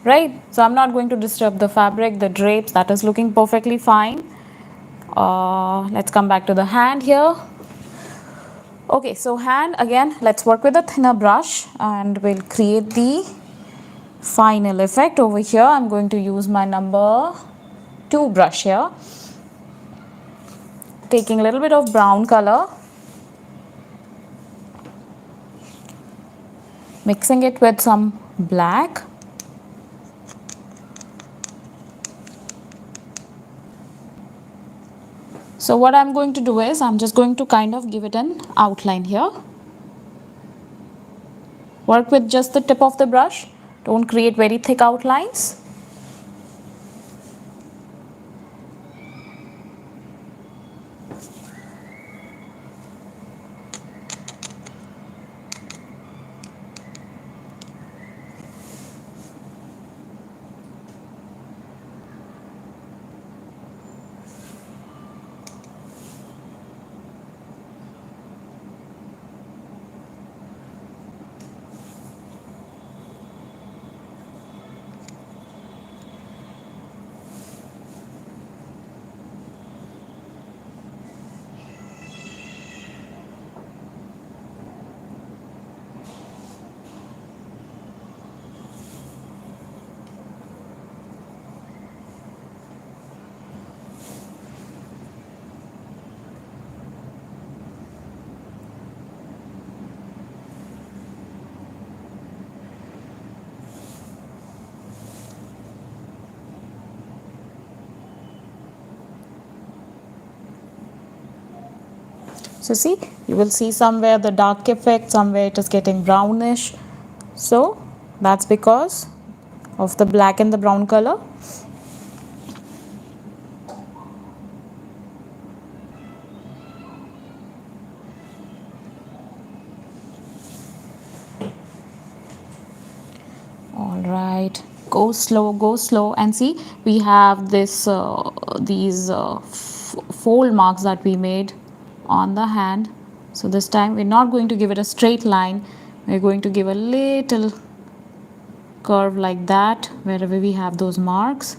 Right, so I'm not going to disturb the fabric, the drapes, that is looking perfectly fine. Let's come back to the hand here. Okay, so hand again, let's work with a thinner brush and we'll create the final effect over here. I'm going to use my number 2 brush here, taking a little bit of brown color, mixing it with some black. So what I'm going to do is I'm just going to kind of give it an outline here. Work with just the tip of the brush. Don't create very thick outlines. So see, you will see somewhere the dark effect, somewhere it is getting brownish. So that's because of the black and the brown color. All right, go slow, and see we have this these fold marks that we made on the hand. So this time we're not going to give it a straight line, we're going to give a little curve like that wherever we have those marks.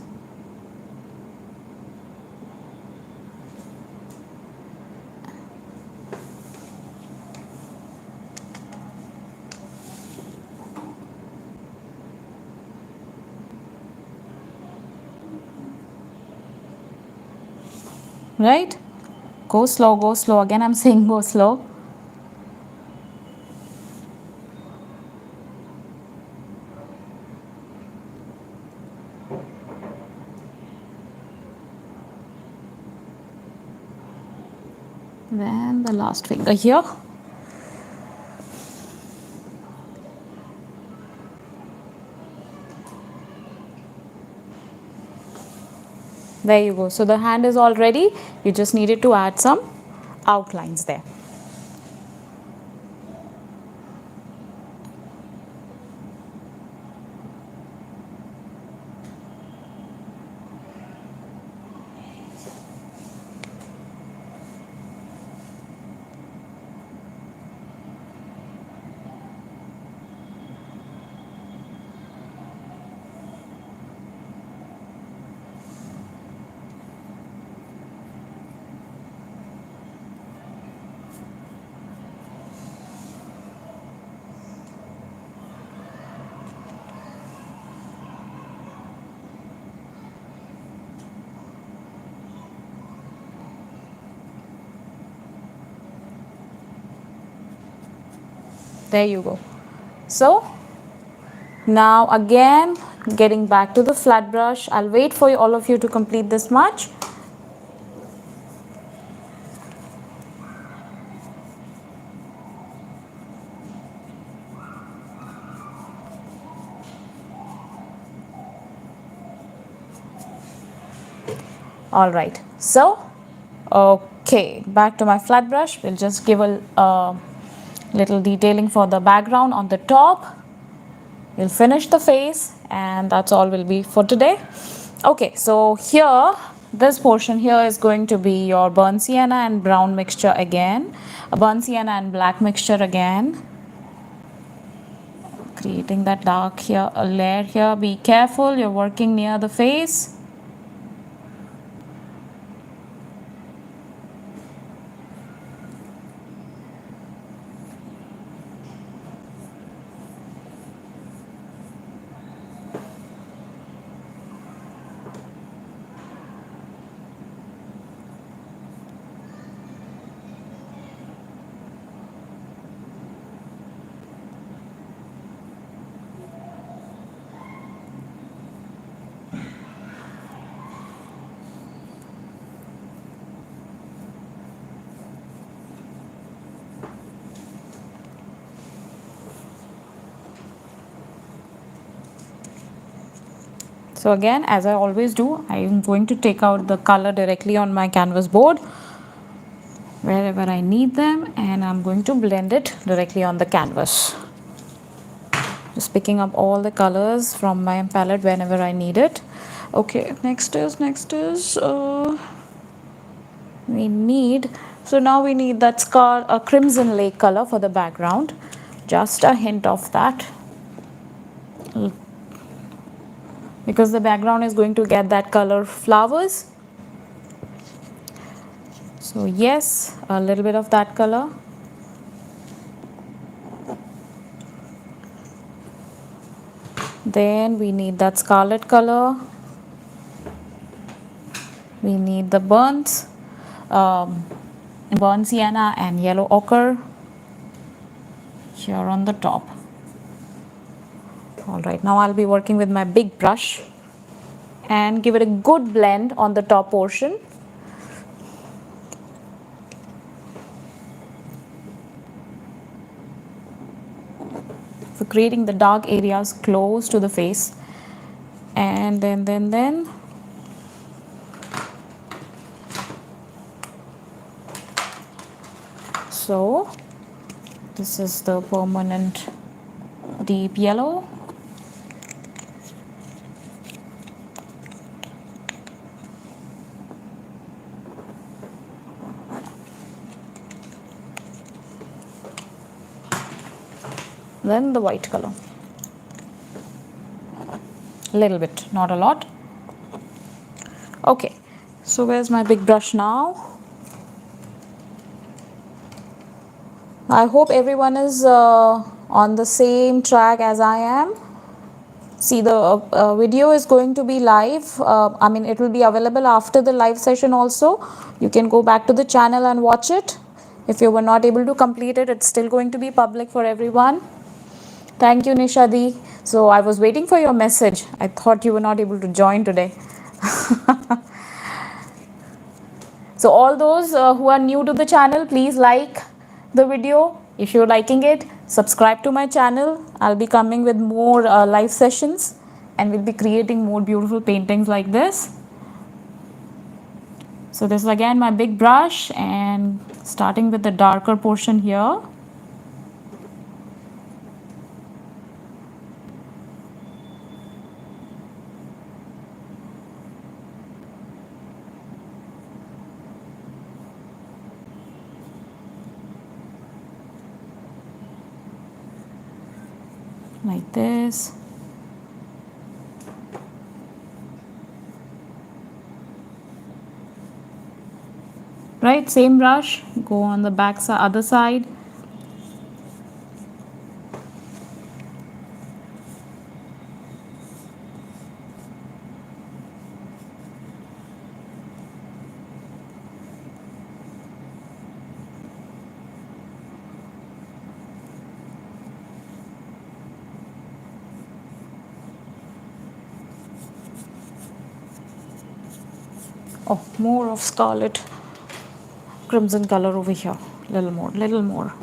Right, go slow, again I'm saying go slow. Then the last finger here. There you go. So the hand is all ready. You just needed to add some outlines there. There you go. So now again, getting back to the flat brush, I'll wait for all of you to complete this much. All right, so okay, back to my flat brush. We'll just give a little detailing for the background on the top. We'll finish the face, and that's all will be for today. Okay, so here, this portion here is going to be your burnt sienna and brown mixture again, a burnt sienna and black mixture again, creating that dark here, a layer here. Be careful, you're working near the face. So again, as I always do, I am going to take out the color directly on my canvas board wherever I need them, and I'm going to blend it directly on the canvas. Just picking up all the colors from my palette whenever I need it. Okay, next is we need, so now we need that a crimson lake color for the background. Just a hint of that, because the background is going to get that color flowers. So yes, a little bit of that color. Then we need that scarlet color. We need the burnt sienna and yellow ochre here on the top. All right, now I'll be working with my big brush and give it a good blend on the top portion. For creating the dark areas close to the face, and then so this is the permanent deep yellow. Then the white color, a little bit, not a lot. Okay, so where's my big brush now? I hope everyone is on the same track as I am. See, the video is going to be live. I mean, it will be available after the live session also. You can go back to the channel and watch it. If you were not able to complete it, it's still going to be public for everyone. Thank you, Nishadi. So I was waiting for your message. I thought you were not able to join today. So all those who are new to the channel, please like the video. If you're liking it, subscribe to my channel. I'll be coming with more live sessions, and we'll be creating more beautiful paintings like this. So this is again my big brush, and starting with the darker portion here. Like this. Right, same brush, go on the back side, other side. Oh, more of Scarlet crimson color over here. Little more, little more.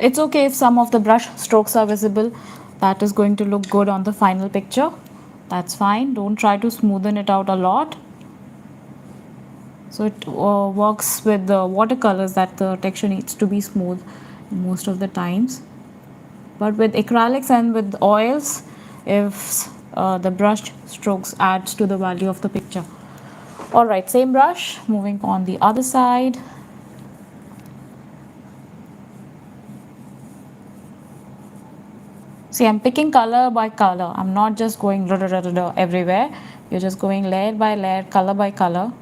It's okay if some of the brush strokes are visible. That is going to look good on the final picture. That's fine. Don't try to smoothen it out a lot. So it works with the watercolors that the texture needs to be smooth most of the times. But with acrylics and with oils, if the brush strokes adds to the value of the picture. Alright, same brush, moving on the other side. See, I'm picking color by color. I'm not just going everywhere. You're just going layer by layer, color by color.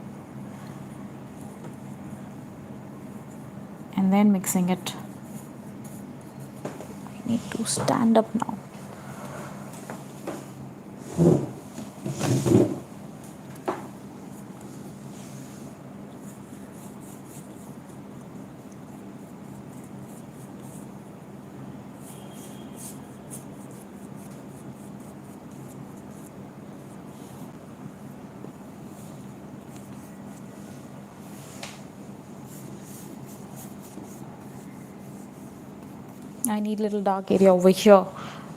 And then mixing it. I need to stand up now. I need little dark area over here.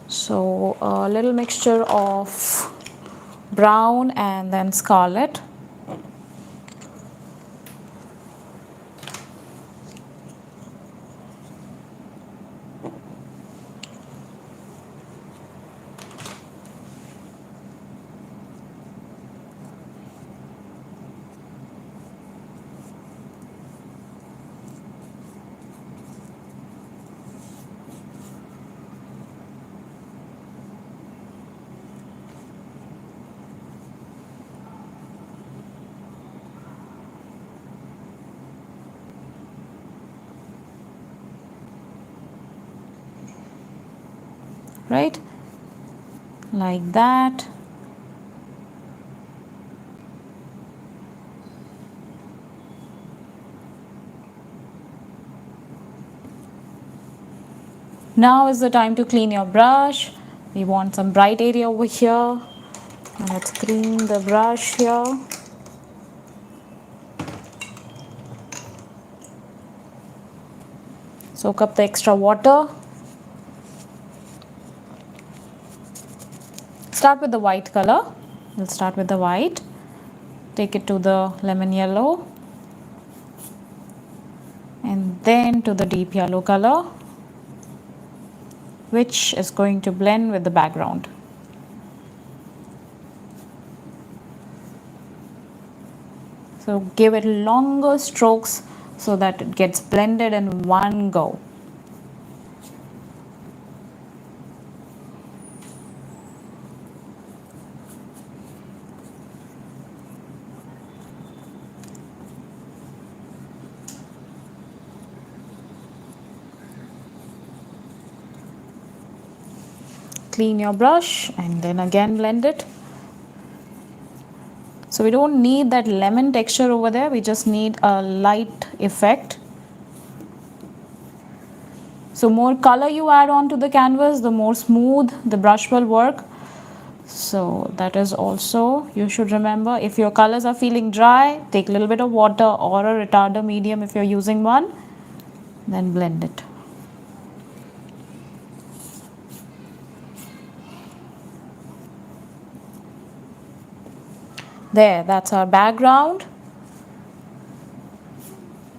So a little mixture of brown and then scarlet. Right, like that. Now is the time to clean your brush. We want some bright area over here. Let's clean the brush here. Soak up the extra water. Start with the white color. We'll start with the white. Take it to the lemon yellow. And then to the deep yellow color, which is going to blend with the background. So give it longer strokes so that it gets blended in one go. Clean your brush and then again blend it. So we don't need that lemon texture over there, we just need a light effect. So more color you add onto the canvas, the more smooth the brush will work. So that is also, you should remember, if your colors are feeling dry, take a little bit of water or a retarder medium if you're using one, then blend it. There, that's our background.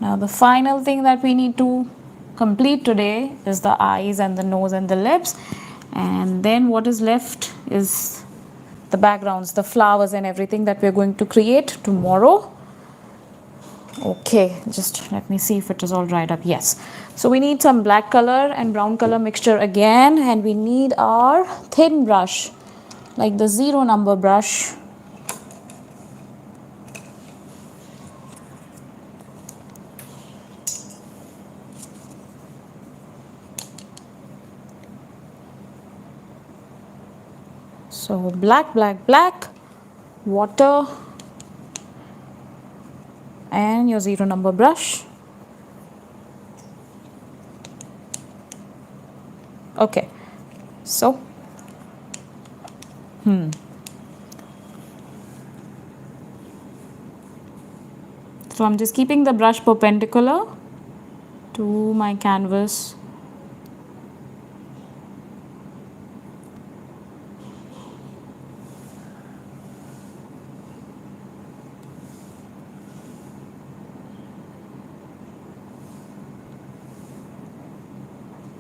Now the final thing that we need to complete today is the eyes and the nose and the lips. And then what is left is the backgrounds, the flowers and everything that we're going to create tomorrow. Okay, just let me see if it is all dried up. Yes. So we need some black color and brown color mixture again, and we need our thin brush, like the 0 number brush. So black, black, black, water, and your 0 number brush. Okay, so so I'm just keeping the brush perpendicular to my canvas.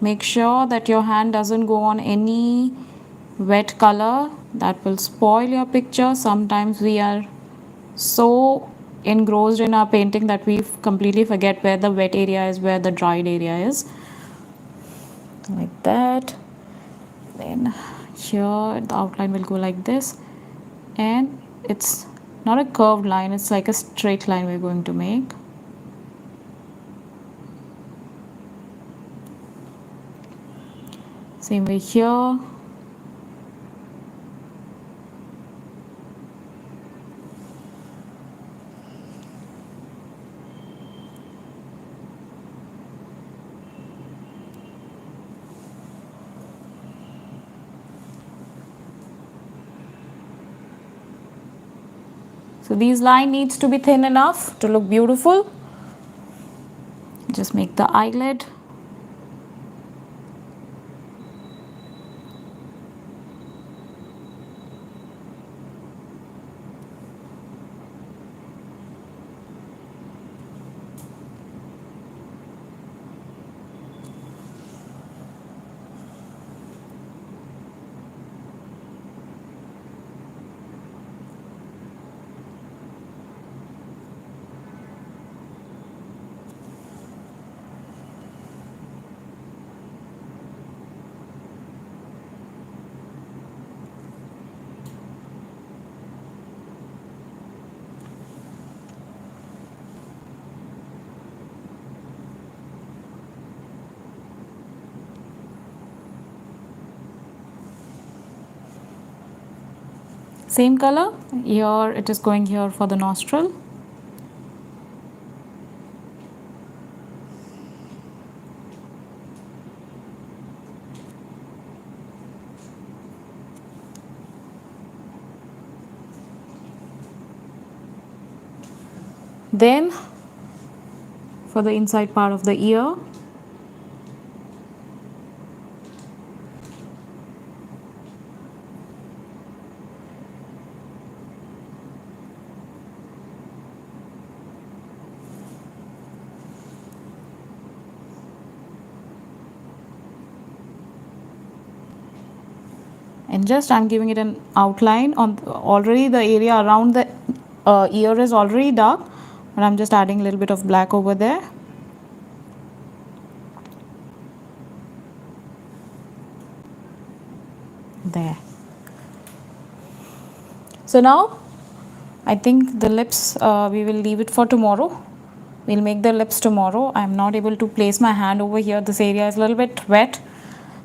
Make sure that your hand doesn't go on any wet color, that will spoil your picture. Sometimes we are so engrossed in our painting that we completely forget where the wet area is, where the dried area is. Like that. Then here the outline will go like this, and it's not a curved line, it's like a straight line we're going to make. Same way here. So these line needs to be thin enough to look beautiful. Just make the eyelid. Same color, here it is going here for the nostril. Then for the inside part of the ear, and just I'm giving it an outline on already the area around the ear is already dark, but I'm just adding a little bit of black over there. There. So now I think the lips we will leave it for tomorrow. We'll make the lips tomorrow. I'm not able to place my hand over here. This area is a little bit wet.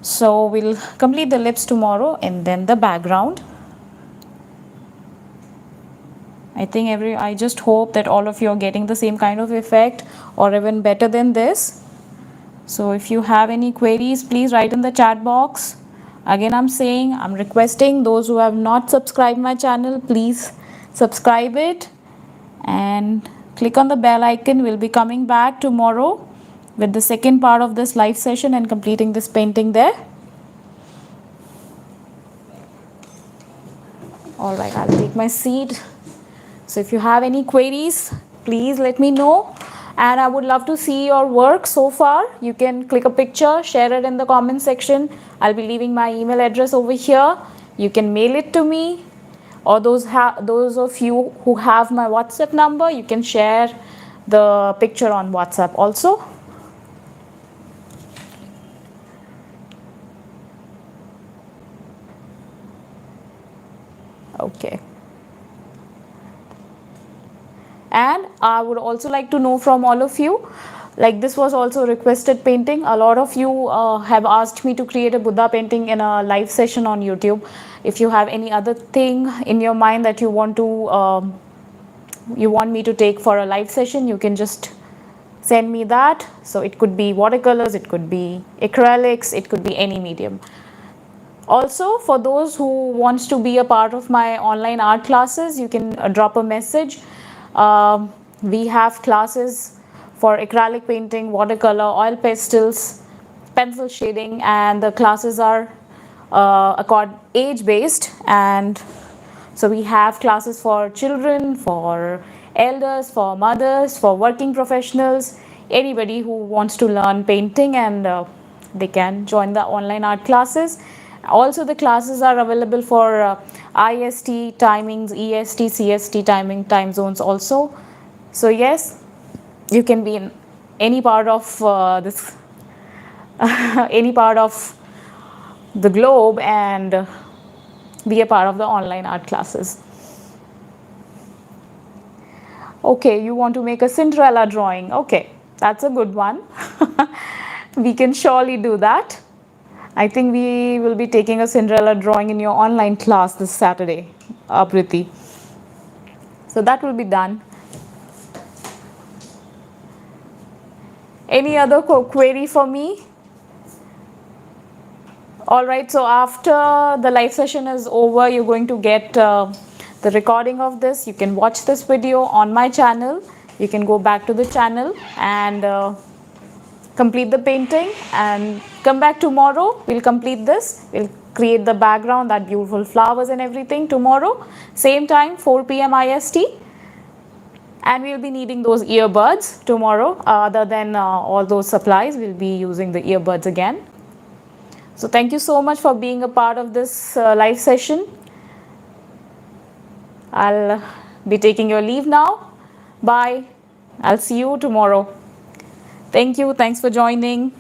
So we'll complete the lips tomorrow, and then the background. I just hope that all of you are getting the same kind of effect or even better than this. So if you have any queries, please write in the chat box. Again, I'm requesting those who have not subscribed my channel, please subscribe it and click on the bell icon. We'll be coming back tomorrow with the second part of this live session and completing this painting there. All right, I'll take my seat. So if you have any queries, please let me know. And I would love to see your work so far. You can click a picture, share it in the comment section. I'll be leaving my email address over here. You can mail it to me. or those of you who have my WhatsApp number, you can share the picture on WhatsApp also. Okay. And I would also like to know from all of you, like this was also requested painting. A lot of you have asked me to create a Buddha painting in a live session on YouTube. If you have any other thing in your mind that you want me to take for a live session, you can just send me that. So it could be watercolors, it could be acrylics, it could be any medium. Also, for those who wants to be a part of my online art classes, you can drop a message. We have classes for acrylic painting, watercolor, oil pastels, pencil shading, and the classes are age based. And so we have classes for children, for elders, for mothers, for working professionals, anybody who wants to learn painting, and they can join the online art classes. Also, the classes are available for IST timings, EST, CST time zones also. So yes, you can be in any part of this, any part of the globe, and be a part of the online art classes. Okay, you want to make a Cinderella drawing. Okay, that's a good one. We can surely do that. I think we will be taking a Cinderella drawing in your online class this Saturday, Apriti. So that will be done. Any other query for me? All right, so after the live session is over, you're going to get the recording of this. You can watch this video on my channel. You can go back to the channel and complete the painting and come back tomorrow. We'll complete this. We'll create the background, that beautiful flowers and everything tomorrow. Same time, 4 p.m. IST. And we'll be needing those earbuds tomorrow. Other than all those supplies, we'll be using the earbuds again. So thank you so much for being a part of this live session. I'll be taking your leave now. Bye. I'll see you tomorrow. Thank you. Thanks for joining.